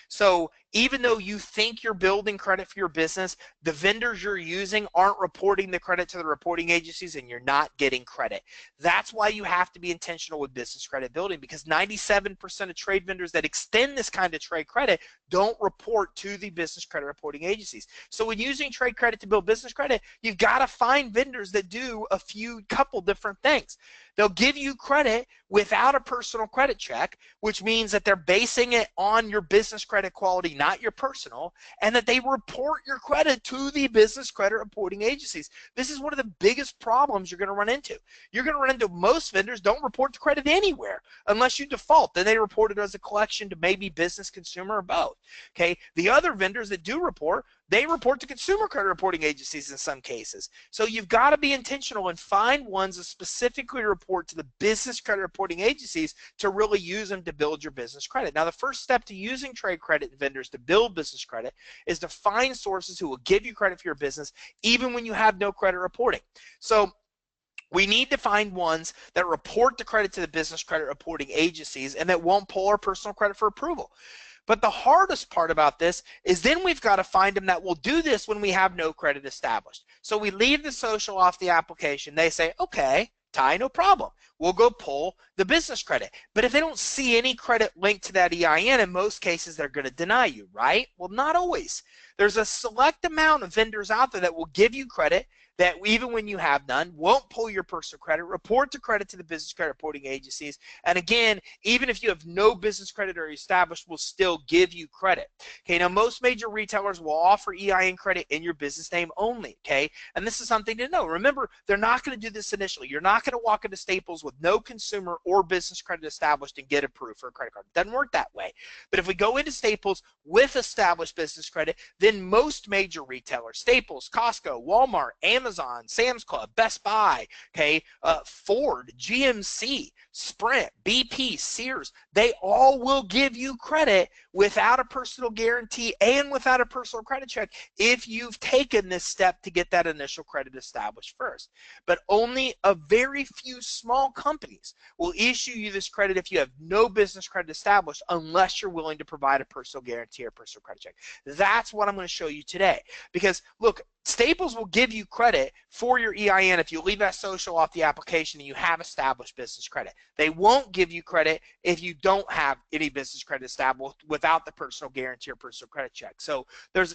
S1: So even though you think you're building credit for your business, the vendors you're using aren't reporting the credit to the reporting agencies, and you're not getting credit. That's why you have to be intentional with business credit building, because 97% of trade vendors that extend this kind of trade credit don't report to the business credit reporting agencies. So when using trade credit to build business credit, you've got to find vendors that do a couple different things. They'll give you credit without a personal credit check, which means that they're basing it on your business credit quality, not your personal, and that they report your credit to the business credit reporting agencies. This is one of the biggest problems you're going to run into. You're going to run into most vendors don't report the credit anywhere unless you default. Then they report it as a collection to maybe business, consumer, or both. Okay. The other vendors that do report, they report to consumer credit reporting agencies in some cases. So you've got to be intentional and find ones that specifically report to the business credit reporting agencies to really use them to build your business credit. Now, the first step to using trade credit vendors to build business credit is to find sources who will give you credit for your business even when you have no credit reporting. So we need to find ones that report the credit to the business credit reporting agencies and that won't pull our personal credit for approval. But the hardest part about this is then we've got to find them that will do this when we have no credit established. So we leave the social off the application. They say, okay, Ty, no problem. We'll go pull the business credit. But if they don't see any credit linked to that EIN, in most cases, they're going to deny you, right? Well, not always. There's a select amount of vendors out there that will give you credit that even when you have none, won't pull your personal credit, report the credit to the business credit reporting agencies, and again, even if you have no business credit or established, will still give you credit. Okay, now most major retailers will offer EIN credit in your business name only, okay? And this is something to know. Remember, they're not going to do this initially. You're not going to walk into Staples with no consumer or business credit established and get approved for a credit card. It doesn't work that way. But if we go into Staples with established business credit, then most major retailers, Staples, Costco, Walmart, Amazon, Sam's Club, Best Buy, okay, Ford, GMC, Sprint, BP, Sears, they all will give you credit without a personal guarantee and without a personal credit check if you've taken this step to get that initial credit established first. But only a very few small companies will issue you this credit if you have no business credit established unless you're willing to provide a personal guarantee or personal credit check. That's what I'm going to show you today. Because look, Staples will give you credit for your EIN if you leave that social off the application and you have established business credit. They won't give you credit if you don't have any business credit established without the personal guarantee or personal credit check. So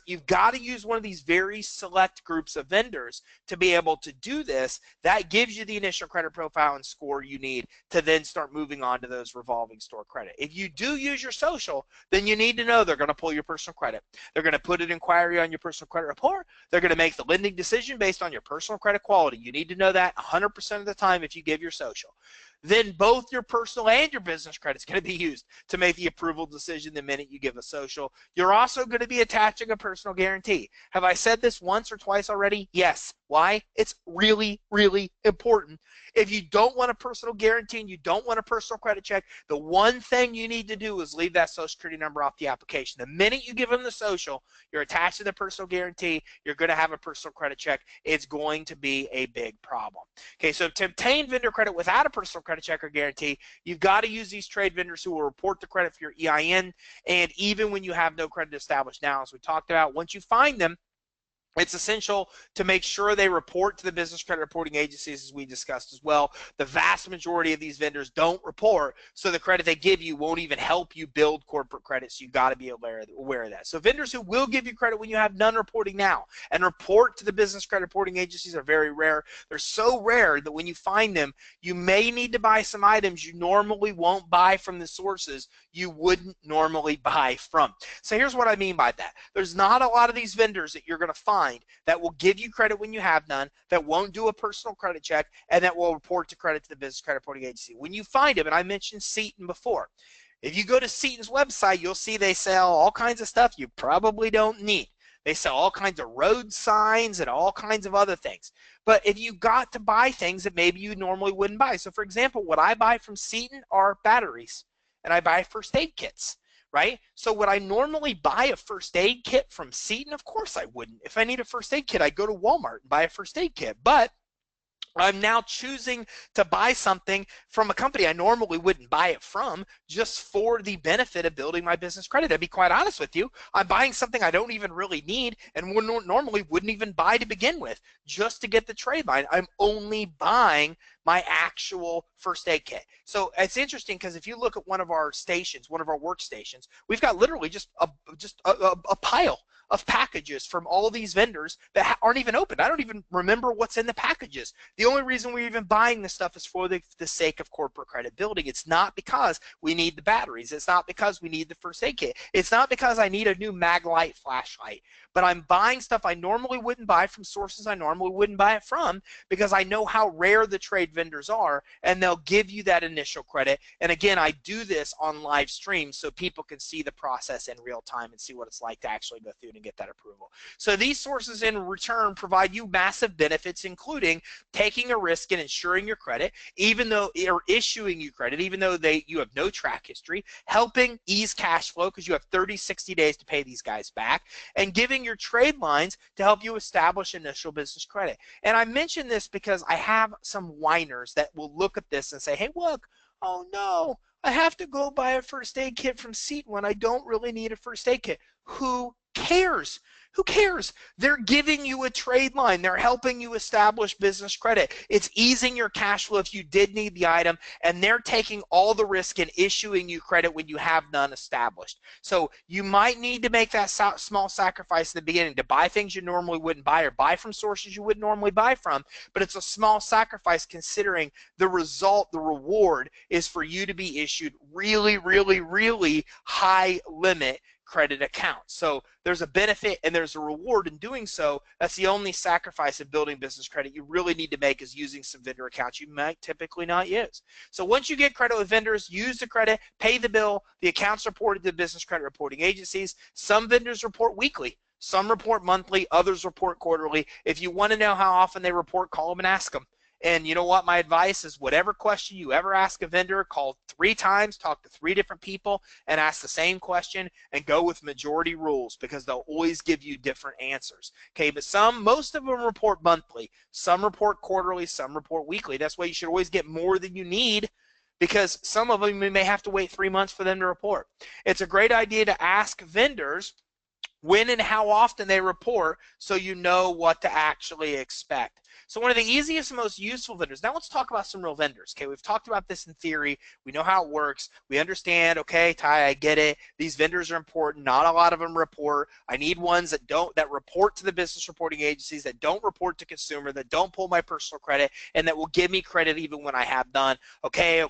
S1: you've got to use one of these very select groups of vendors to be able to do this. That gives you the initial credit profile and score you need to then start moving on to those revolving store credit. If you do use your social, then you need to know they're going to pull your personal credit. They're going to put an inquiry on your personal credit report. They're going to make the lending decision based on your personal credit quality. You need to know that 100% of the time if you give your social. then both your personal and your business credit is going to be used to make the approval decision the minute you give a social. You're also going to be attaching a personal guarantee. Have I said this once or twice already? Yes. Why? It's really, really important. If you don't want a personal guarantee and you don't want a personal credit check, the one thing you need to do is leave that social security number off the application. The minute you give them the social, you're attached to the personal guarantee, you're going to have a personal credit check. It's going to be a big problem. Okay, so to obtain vendor credit without a personal credit check or guarantee, you've got to use these trade vendors who will report the credit for your EIN, and even when you have no credit established now, as we talked about, once you find them, it's essential to make sure they report to the business credit reporting agencies, as we discussed as well. The vast majority of these vendors don't report, so the credit they give you won't even help you build corporate credit, so you've got to be aware of that. So vendors who will give you credit when you have none reporting now and report to the business credit reporting agencies are very rare. They're so rare that when you find them, you may need to buy some items you normally won't buy from the sources you wouldn't normally buy from. So here's what I mean by that. There's not a lot of these vendors that you're going to find that will give you credit when you have none, that won't do a personal credit check, and that will report to credit to the business credit reporting agency. When you find them, and I mentioned Seton before, if you go to Seton's website, you'll see they sell all kinds of stuff you probably don't need. They sell all kinds of road signs and all kinds of other things. But if you got to buy things that maybe you normally wouldn't buy. So for example, what I buy from Seton are batteries, and I buy first aid kits. Right? So would I normally buy a first aid kit from Seton? Of course I wouldn't. If I need a first aid kit, I go to Walmart and buy a first aid kit. But I'm now choosing to buy something from a company I normally wouldn't buy it from just for the benefit of building my business credit. I'd be quite honest with you. I'm buying something I don't even really need and normally wouldn't even buy to begin with just to get the trade line. I'm only buying my actual first aid kit. So it's interesting because if you look at one of our stations, one of our workstations, we've got literally just a pile of packages from all these vendors that aren't even opened. I don't even remember what's in the packages. The only reason we're even buying this stuff is for the sake of corporate credit building. It's not because we need the batteries. It's not because we need the first aid kit. It's not because I need a new Maglite flashlight. But I'm buying stuff I normally wouldn't buy from sources I normally wouldn't buy it from because I know how rare the trade vendors are, and they'll give you that initial credit. And again, I do this on live stream so people can see the process in real time and see what it's like to actually go through and get that approval. So these sources in return provide you massive benefits, including taking a risk and insuring your credit, even though or issuing you credit, even though you have no track history, helping ease cash flow because you have 30, 60 days to pay these guys back, and giving your trade lines to help you establish initial business credit. And I mention this because I have some whiners that will look at this and say, hey, look, oh no, I have to go buy a first aid kit from Seton when I don't really need a first aid kit. Who cares? Who cares? They're giving you a trade line. They're helping you establish business credit. It's easing your cash flow if you did need the item, and they're taking all the risk in issuing you credit when you have none established. So you might need to make that small sacrifice in the beginning to buy things you normally wouldn't buy or buy from sources you wouldn't normally buy from, but it's a small sacrifice considering the result, the reward is for you to be issued really, really, really high limit credit accounts. So there's a benefit and there's a reward in doing so. That's the only sacrifice of building business credit you really need to make, is using some vendor accounts you might typically not use. So once you get credit with vendors, use the credit, pay the bill, the accounts reported to business credit reporting agencies. Some vendors report weekly. Some report monthly, others report quarterly. If you want to know how often they report, call them and ask them. And you know what? My advice is whatever question you ever ask a vendor, call 3 times, talk to 3 different people, and ask the same question, and go with majority rules because they'll always give you different answers. Okay, but most of them report monthly. Some report quarterly, some report weekly. That's why you should always get more than you need, because some of them you may have to wait 3 months for them to report. It's a great idea to ask vendors when and how often they report so you know what to actually expect. So one of the easiest and most useful vendors. Now let's talk about some real vendors. Okay, we've talked about this in theory. We know how it works. We understand, okay, Ty, I get it. These vendors are important. Not a lot of them report. I need ones that report to the business reporting agencies, that don't report to consumer, that don't pull my personal credit, and that will give me credit even when I have none. Okay.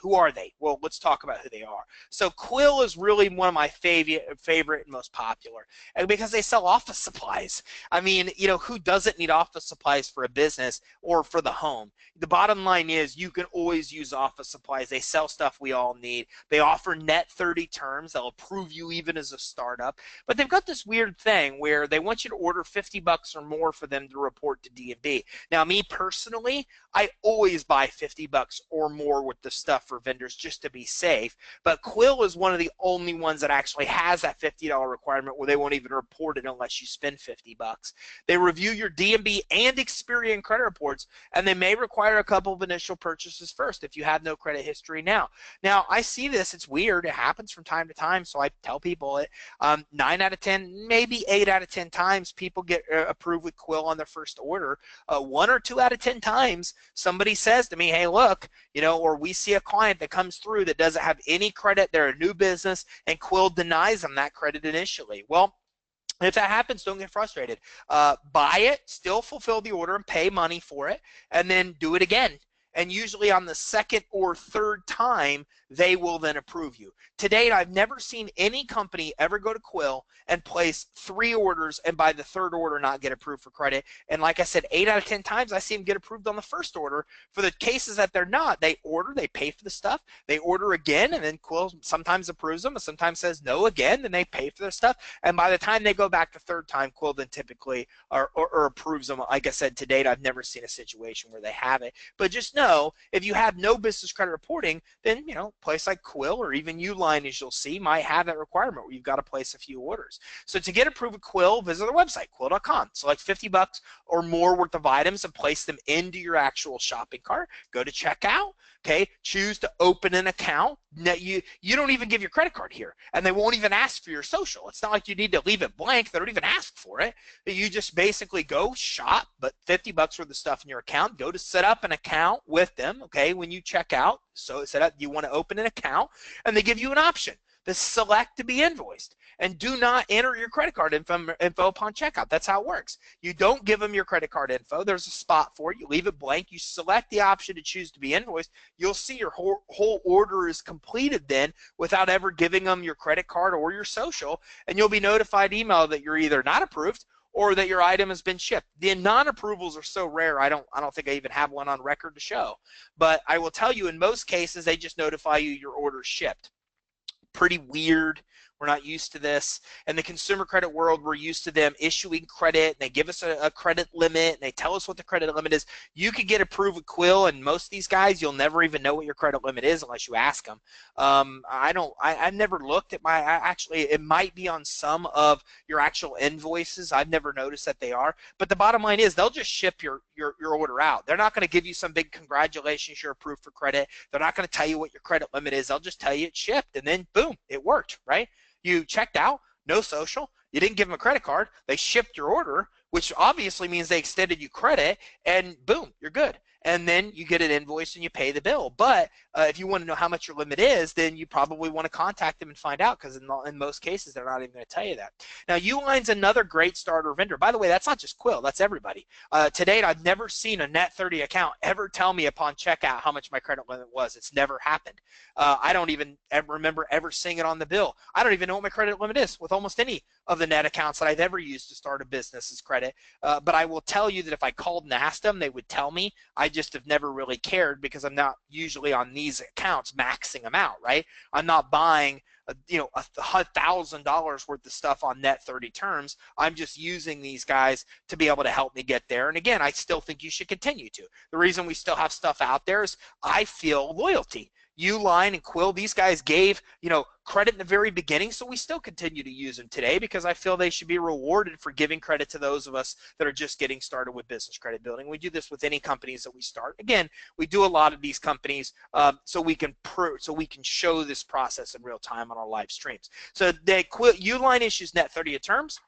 S1: Who are they? Well, let's talk about who they are. So Quill is really one of my favorite and most popular, and because they sell office supplies. I mean, you know, who doesn't need office supplies supplies for a business or for the home. The bottom line is you can always use office supplies. They sell stuff we all need. They offer net 30 terms. They'll approve you even as a startup. But they've got this weird thing where they want you to order 50 bucks or more for them to report to D&B. Now, me personally, I always buy 50 bucks or more with the stuff for vendors just to be safe. But Quill is one of the only ones that actually has that $50 requirement where they won't even report it unless you spend 50 bucks. They review your D&B and Experian credit reports, and they may require a couple of initial purchases first if you have no credit history now. Now, I see this. It's weird. It happens from time to time, so I tell people it. 9 out of 10, maybe 8 out of 10 times people get approved with Quill on their first order. 1 or 2 out of 10 times somebody says to me, hey, look, or we see a client that comes through that doesn't have any credit, they're a new business, and Quill denies them that credit initially. Well, if that happens, don't get frustrated. Buy it, still fulfill the order and pay money for it, and then do it again. And usually on the second or third time, they will then approve you. To date, I've never seen any company ever go to Quill and place 3 orders and by the third order not get approved for credit. And like I said, 8 out of 10 times I see them get approved on the first order. For the cases that they're not, they order, they pay for the stuff, they order again, and then Quill sometimes approves them and sometimes says no again, then they pay for their stuff. And by the time they go back the third time, Quill then typically or approves them. Like I said, to date, I've never seen a situation where they have it. But just know, if you have no business credit reporting, then, place like Quill or even Uline, as you'll see, might have that requirement where you've got to place a few orders. So to get approved with Quill, visit their website, quill.com. Select 50 bucks or more worth of items and place them into your actual shopping cart. Go to checkout. Okay, choose to open an account. Now, you don't even give your credit card here, and they won't even ask for your social. It's not like you need to leave it blank. They don't even ask for it. You just basically go shop, but 50 bucks worth of stuff in your account. Go to set up an account with them, okay, when you check out. So set up, you want to open an account, and they give you an option to select to be invoiced. And do not enter your credit card info upon checkout. That's how it works. You don't give them your credit card info. There's a spot for it. You leave it blank. You select the option to choose to be invoiced. You'll see your whole order is completed then without ever giving them your credit card or your social, and you'll be notified email that you're either not approved or that your item has been shipped. The non-approvals are so rare, I don't think I even have one on record to show. But I will tell you, in most cases, they just notify you your order's shipped. Pretty weird. We're not used to this. In the consumer credit world, we're used to them issuing credit. They give us a credit limit, and they tell us what the credit limit is. You could get approved with Quill, and most of these guys, you'll never even know what your credit limit is unless you ask them. I've never looked at actually, it might be on some of your actual invoices. I've never noticed that they are. But the bottom line is they'll just ship your order out. They're not going to give you some big congratulations, you're approved for credit. They're not going to tell you what your credit limit is. They'll just tell you it's shipped, and then boom, it worked, right? You checked out, no social, you didn't give them a credit card, they shipped your order, which obviously means they extended you credit, and boom, you're good. And then you get an invoice and you pay the bill. But if you want to know how much your limit is, then you probably want to contact them and find out, because in most cases, they're not even going to tell you that. Now, Uline's another great starter vendor. By the way, that's not just Quill, that's everybody. To date, I've never seen a net 30 account ever tell me upon checkout how much my credit limit was. It's never happened. I don't even remember ever seeing it on the bill. I don't even know what my credit limit is with almost any of the net accounts that I've ever used to start a business as credit. But I will tell you that if I called and asked them, they would tell me. I just have never really cared, because I'm not usually on these accounts maxing them out, right? I'm not buying $1,000 worth of stuff on net 30 terms. I'm just using these guys to be able to help me get there. And again, I still think you should continue to. The reason we still have stuff out there is I feel loyalty. Uline and Quill, these guys gave credit in the very beginning, so we still continue to use them today, because I feel they should be rewarded for giving credit to those of us that are just getting started with business credit building. We do this with any companies that we start. Again, we do a lot of these companies so we can show this process in real time on our live streams. So Uline issues net 30 terms.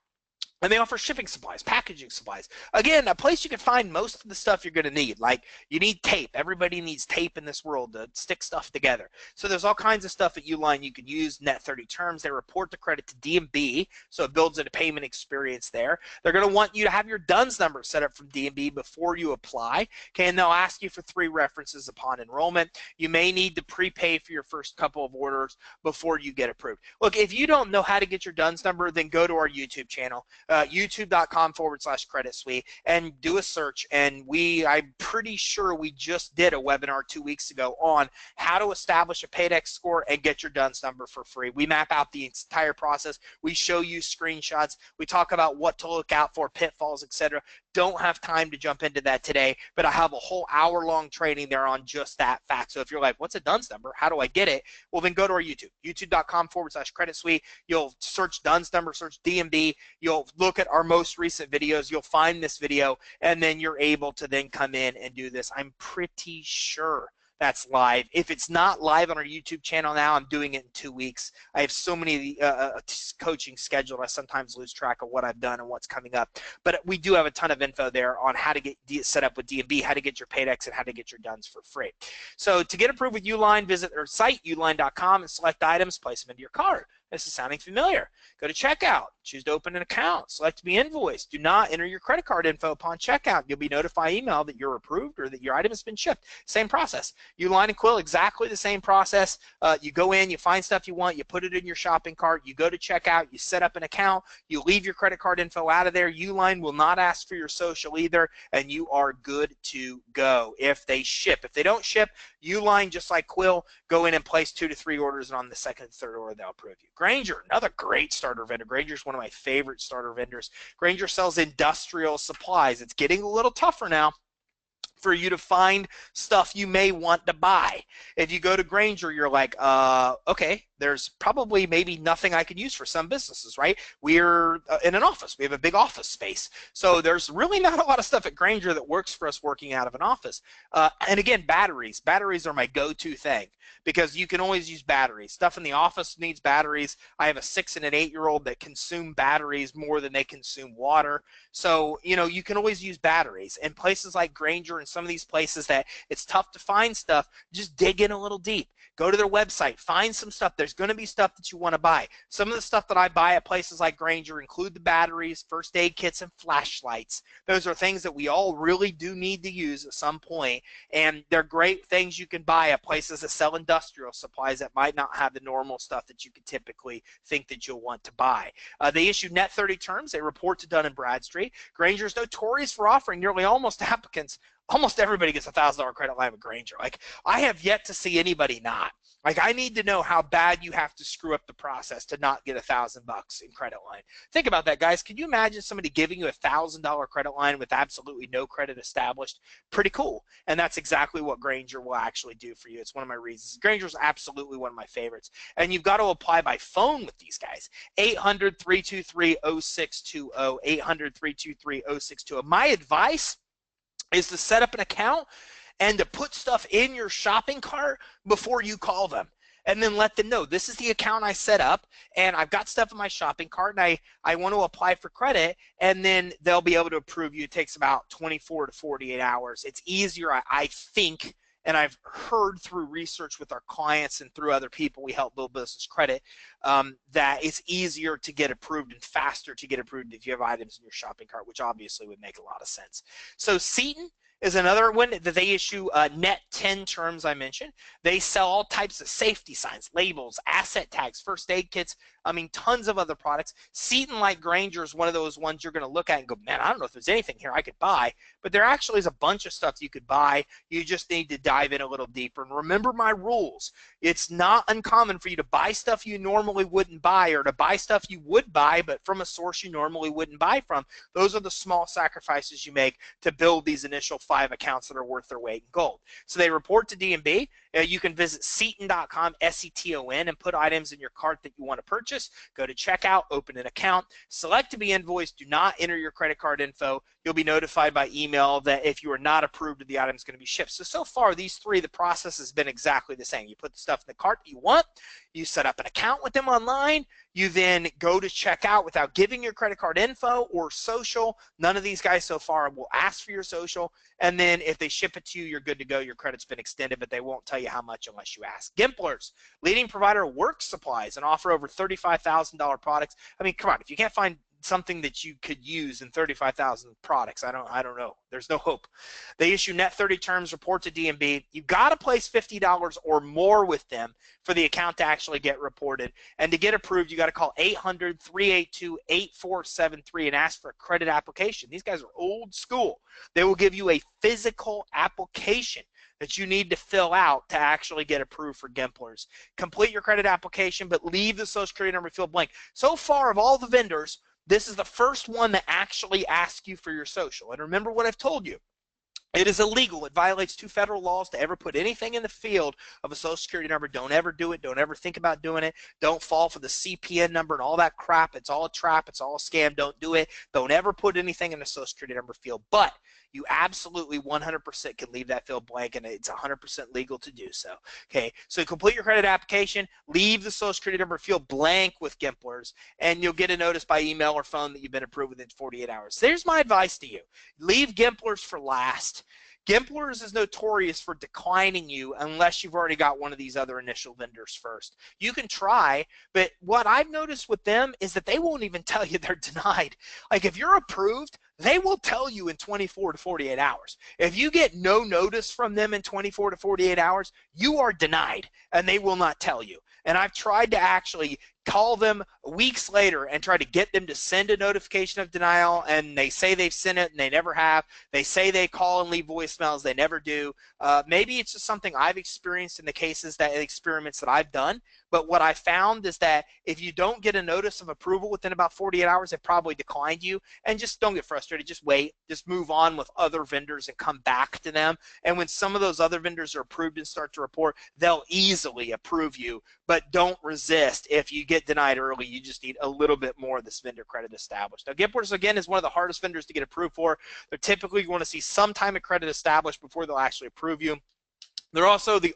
S1: And they offer shipping supplies, packaging supplies. Again, a place you can find most of the stuff you're going to need. Like, you need tape. Everybody needs tape in this world to stick stuff together. So there's all kinds of stuff at Uline you can use, net 30 terms. They report the credit to D&B, so it builds a payment experience there. They're going to want you to have your DUNS number set up from D&B before you apply. Okay, and they'll ask you for 3 references upon enrollment. You may need to prepay for your first couple of orders before you get approved. Look, if you don't know how to get your DUNS number, then go to our YouTube channel. youtube.com/credit suite, and do a search. And I'm pretty sure we just did a webinar 2 weeks ago on how to establish a Paydex score and get your DUNS number for free. We map out the entire process. We show you screenshots. We talk about what to look out for, pitfalls, etc. Don't have time to jump into that today, but I have a whole hour-long training there on just that fact. So if you're like, what's a DUNS number? How do I get it? Well, then go to our YouTube, youtube.com/credit suite. You'll search DUNS number, search DMB. You'll look at our most recent videos. You'll find this video, and then you're able to then come in and do this. I'm pretty sure that's live. If it's not live on our YouTube channel now, I'm doing it in 2 weeks. I have so many coaching scheduled, I sometimes lose track of what I've done and what's coming up. But we do have a ton of info there on how to get set up with DMB, how to get your Paydex, and how to get your DUNS for free. So to get approved with Uline, visit their site, uline.com, and select items, place them into your cart. This is sounding familiar. Go to checkout. Choose to open an account. Select to be invoiced. Do not enter your credit card info upon checkout. You'll be notified email that you're approved or that your item has been shipped. Same process. Uline and Quill, exactly the same process. You go in, you find stuff you want, you put it in your shopping cart, you go to checkout, you set up an account, you leave your credit card info out of there. Uline will not ask for your social either, and you are good to go if they ship. If they don't ship, Uline, just like Quill, go in and place 2 to 3 orders, and on the second and third order, they'll approve you. Granger, another great starter vendor. Granger is one of my favorite starter vendors. Granger sells industrial supplies. It's getting a little tougher now for you to find stuff you may want to buy. If you go to Granger, you're like, okay, there's probably maybe nothing I can use for some businesses, right? We're in an office. We have a big office space. So there's really not a lot of stuff at Granger that works for us working out of an office. And again, batteries. Batteries are my go-to thing because you can always use batteries. Stuff in the office needs batteries. I have a 6- and an 8-year-old that consume batteries more than they consume water. So, you know, you can always use batteries. And places like Granger and some of these places that it's tough to find stuff, just dig in a little deep. Go to their website, find some stuff. There's going to be stuff that you want to buy. Some of the stuff that I buy at places like Granger include the batteries, first aid kits, and flashlights. Those are things that we all really do need to use at some point, and they're great things you can buy at places that sell industrial supplies that might not have the normal stuff that you could typically think that you'll want to buy. They issue net 30 terms. They report to Dun & Bradstreet. Granger is notorious for offering nearly almost everybody gets a $1,000 credit line with Granger. Like, I have yet to see anybody not. Like, I need to know how bad you have to screw up the process to not get $1,000 in credit line. Think about that, guys. Can you imagine somebody giving you a $1,000 credit line with absolutely no credit established? Pretty cool. And that's exactly what Granger will actually do for you. It's one of my reasons. Granger is absolutely one of my favorites. And you've got to apply by phone with these guys. 800-323-0620. 800-323-0620. My advice is to set up an account and to put stuff in your shopping cart before you call them, and then let them know, this is the account I set up, and I've got stuff in my shopping cart, and I want to apply for credit, and then they'll be able to approve you. It takes about 24 to 48 hours. It's easier, I think, and I've heard through research with our clients and through other people we help build business credit, that it's easier to get approved and faster to get approved if you have items in your shopping cart, which obviously would make a lot of sense. So Seton is another one that they issue net 10 terms I mentioned. They sell all types of safety signs, labels, asset tags, first aid kits, I mean, tons of other products. Seton, like Granger, is one of those ones you're going to look at and go, man, I don't know if there's anything here I could buy. But there actually is a bunch of stuff you could buy. You just need to dive in a little deeper. And remember my rules. It's not uncommon for you to buy stuff you normally wouldn't buy, or to buy stuff you would buy but from a source you normally wouldn't buy from. Those are the small sacrifices you make to build these initial 5 accounts that are worth their weight in gold. So they report to DMB. You can visit Seton.com, S-E-T-O-N, and put items in your cart that you want to purchase. Go to checkout, open an account, select to be invoiced. Do not enter your credit card info. You'll be notified by email that if you are not approved, the item is going to be shipped. So far, these 3, the process has been exactly the same. You put the stuff in the cart that you want. You set up an account with them online. You then go to checkout without giving your credit card info or social. None of these guys so far will ask for your social. And then if they ship it to you, you're good to go. Your credit's been extended, but they won't tell you how much unless you ask. Gimplers, leading provider of work supplies, and offer over $35,000 products. I mean, come on, if you can't find something that you could use in 35,000 products. I don't know. There's no hope. They issue net 30 terms, report to D&B. You got to place $50 or more with them for the account to actually get reported. And to get approved, you got to call 800-382-8473 and ask for a credit application. These guys are old school. They will give you a physical application that you need to fill out to actually get approved for Gimplers. Complete your credit application, but leave the Social Security number field blank. So far, of all the vendors, this is the first one that actually asks you for your social. And remember what I've told you. It is illegal. It violates 2 federal laws to ever put anything in the field of a Social Security number. Don't ever do it. Don't ever think about doing it. Don't fall for the CPN number and all that crap. It's all a trap. It's all a scam. Don't do it. Don't ever put anything in the Social Security number field. But you absolutely 100% can leave that field blank, and it's 100% legal to do so. Okay, so complete your credit application, leave the Social Security number field blank with Gimplers, and you'll get a notice by email or phone that you've been approved within 48 hours. There's my advice to you. Leave Gimplers for last. Gimplers is notorious for declining you unless you've already got one of these other initial vendors first. You can try, but what I've noticed with them is that they won't even tell you they're denied. Like if you're approved, they will tell you in 24 to 48 hours. If you get no notice from them in 24 to 48 hours, you are denied, and they will not tell you. And I've tried to actually call them weeks later and try to get them to send a notification of denial, and they say they've sent it and they never have. They say they call and leave voicemails, they never do. Maybe it's just something I've experienced in the experiments that I've done, but what I found is that if you don't get a notice of approval within about 48 hours, they probably declined you. And just don't get frustrated, just wait, just move on with other vendors and come back to them. And when some of those other vendors are approved and start to report, they'll easily approve you, but don't resist. If you get denied early, you just need a little bit more of this vendor credit established. Now, Gimplers, again, is one of the hardest vendors to get approved for. They're typically going to see some time of credit established before they'll actually approve you. They're also the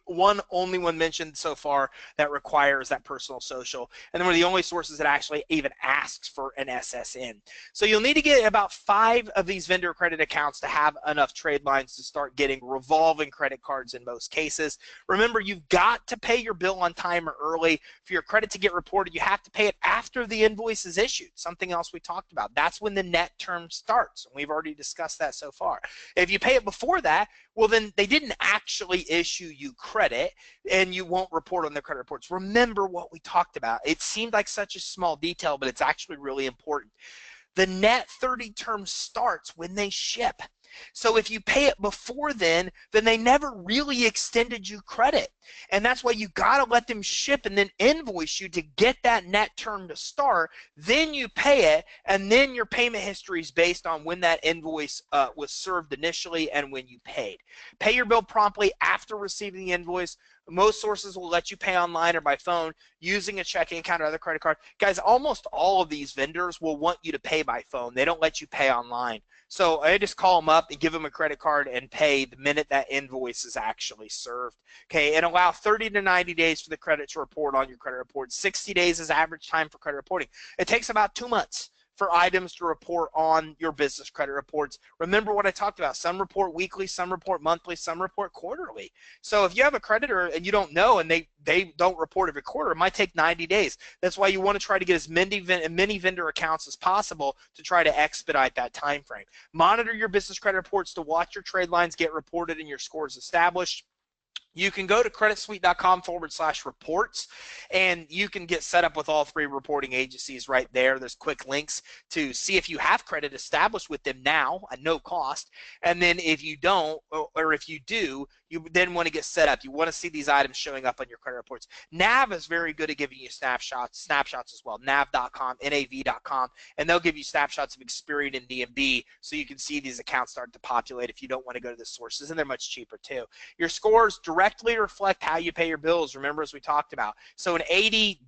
S1: only one mentioned so far that requires that personal social, and they're one of the only sources that actually even asks for an SSN. So you'll need to get about 5 of these vendor credit accounts to have enough trade lines to start getting revolving credit cards in most cases. Remember, you've got to pay your bill on time or early. For your credit to get reported, you have to pay it after the invoice is issued, something else we talked about. That's when the net term starts, and we've already discussed that so far. If you pay it before that, well, then they didn't actually issue you credit, and you won't report on their credit reports. Remember what we talked about. It seemed like such a small detail, but it's actually really important. The net 30 term starts when they ship. So if you pay it before then they never really extended you credit. And that's why you got to let them ship and then invoice you to get that net term to start. Then you pay it, and then your payment history is based on when that invoice was served initially and when you paid. Pay your bill promptly after receiving the invoice. Most sources will let you pay online or by phone using a checking account or other credit card. Guys, almost all of these vendors will want you to pay by phone. They don't let you pay online. So I just call them up and give them a credit card and pay the minute that invoice is actually served. Okay, and allow 30 to 90 days for the credit to report on your credit report. 60 days is average time for credit reporting. It takes about 2 months for items to report on your business credit reports. Remember what I talked about. Some report weekly, some report monthly, some report quarterly. So if you have a creditor and you don't know and they don't report every quarter, it might take 90 days. That's why you want to try to get as many vendor accounts as possible to try to expedite that time frame. Monitor your business credit reports to watch your trade lines get reported and your scores established. You can go to creditsuite.com/reports, and you can get set up with all 3 reporting agencies right there. There's quick links to see if you have credit established with them now at no cost. And then if you don't, or if you do, you then want to get set up. You want to see these items showing up on your credit reports. Nav is very good at giving you snapshots as well. Nav.com, NAV.com, and they'll give you snapshots of Experian and DMB so you can see these accounts start to populate if you don't want to go to the sources, and they're much cheaper too. Your scores directly reflect how you pay your bills, remember, as we talked about. So an 80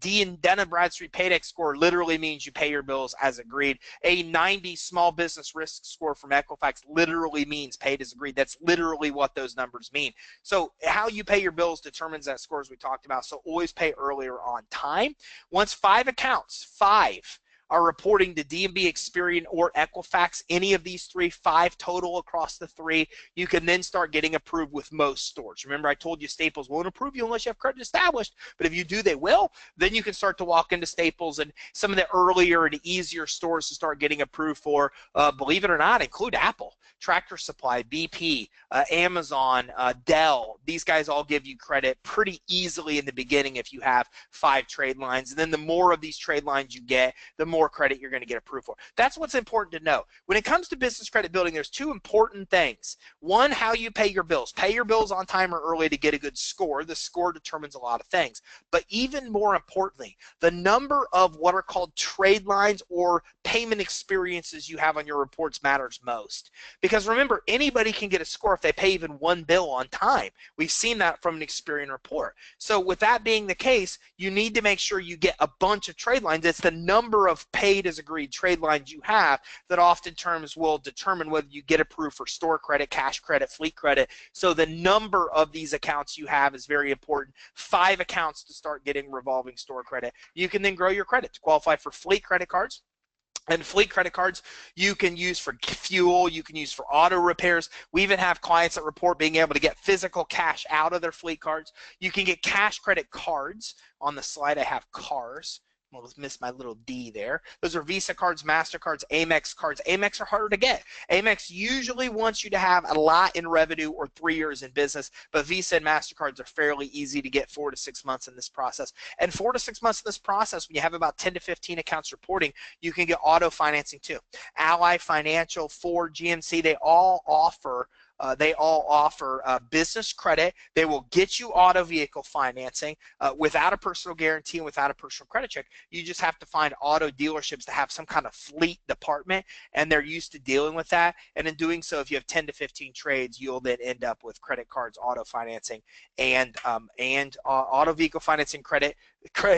S1: Dun & Bradstreet Paydex score literally means you pay your bills as agreed. A 90 small business risk score from Equifax literally means paid as agreed. That's literally what those numbers mean. So how you pay your bills determines that score, as we talked about. So always pay earlier on time. Once 5 accounts, 5 are reporting to D&B, Experian, or Equifax, any of these three, 5 total across the 3, you can then start getting approved with most stores. Remember, I told you Staples won't approve you unless you have credit established, but if you do, they will. Then you can start to walk into Staples and some of the earlier and easier stores to start getting approved for, believe it or not, include Apple, Tractor Supply, BP, Amazon, Dell. These guys all give you credit pretty easily in the beginning if you have 5 trade lines. And then the more of these trade lines you get, the more credit you're going to get approved for. That's what's important to know. When it comes to business credit building, there's 2 important things. One, how you pay your bills. Pay your bills on time or early to get a good score. The score determines a lot of things. But even more importantly, the number of what are called trade lines or payment experiences you have on your reports matters most. Because remember, anybody can get a score if they pay even 1 bill on time. We've seen that from an Experian report. So with that being the case, you need to make sure you get a bunch of trade lines. It's the number of paid as agreed trade lines you have that often terms will determine whether you get approved for store credit, cash credit, fleet credit. So the number of these accounts you have is very important. 5 accounts to start getting revolving store credit. You can then grow your credit to qualify for fleet credit cards. And fleet credit cards you can use for fuel, you can use for auto repairs. We even have clients that report being able to get physical cash out of their fleet cards. You can get cash credit cards. On the slide I have cars. Well, let's miss my little D there. Those are Visa cards, MasterCards, Amex cards. Amex are harder to get. Amex usually wants you to have a lot in revenue or 3 years in business, but Visa and MasterCards are fairly easy to get 4 to 6 months in this process. And 4 to 6 months in this process, when you have about 10 to 15 accounts reporting, you can get auto financing too. Ally Financial, Ford, GMC, they all offer business credit. They will get you auto vehicle financing without a personal guarantee and without a personal credit check. You just have to find auto dealerships that have some kind of fleet department, and they're used to dealing with that. And in doing so, if you have 10 to 15 trades, you'll then end up with credit cards, auto financing, and auto vehicle financing credit,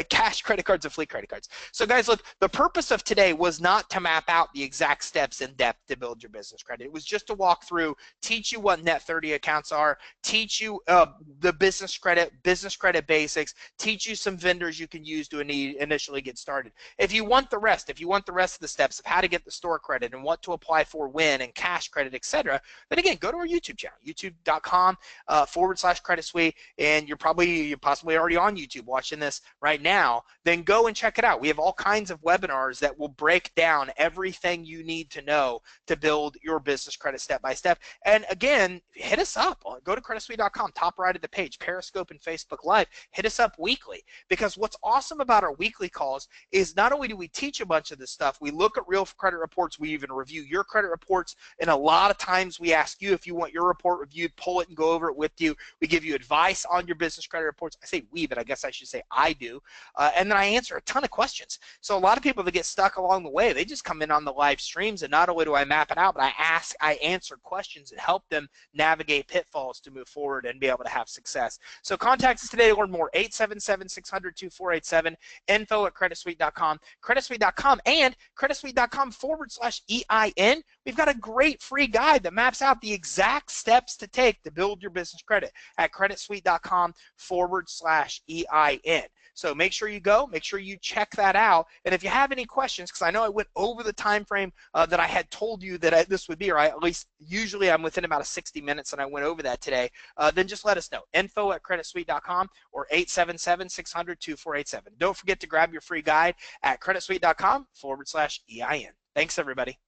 S1: cash credit cards, and fleet credit cards. So guys, look, the purpose of today was not to map out the exact steps in depth to build your business credit. It was just to walk through, teach you what net 30 accounts are, teach you the business credit basics, teach you some vendors you can use to initially get started. If you want the rest of the steps of how to get the store credit and what to apply for when and cash credit, etc., then again, go to our YouTube channel, youtube.com/credit suite, and you're possibly already on YouTube watching this right now. Then go and check it out. We have all kinds of webinars that will break down everything you need to know to build your business credit step by step. And again, hit us up. Go to creditsuite.com, top right of the page, Periscope and Facebook Live. Hit us up weekly, because what's awesome about our weekly calls is not only do we teach a bunch of this stuff, we look at real credit reports, we even review your credit reports, and a lot of times we ask you if you want your report reviewed, pull it and go over it with you. We give you advice on your business credit reports. I say we, but I guess I should say I do. And then I answer a ton of questions. So a lot of people that get stuck along the way, they just come in on the live streams, and not only do I map it out, but I answer questions and help them navigate pitfalls to move forward and be able to have success. So contact us today to learn more. 877-600-2487, info@creditsuite.com, creditsuite.com, and creditsuite.com/EIN. We've got a great free guide that maps out the exact steps to take to build your business credit at creditsuite.com/EIN. So make sure you go, make sure you check that out. And if you have any questions, because I know I went over the time frame that I had told you that this would be, or at least usually I'm within about 60 minutes, and I went over that today, then just let us know. info@creditsuite.com or 877-600-2487. Don't forget to grab your free guide at creditsuite.com/EIN. Thanks, everybody.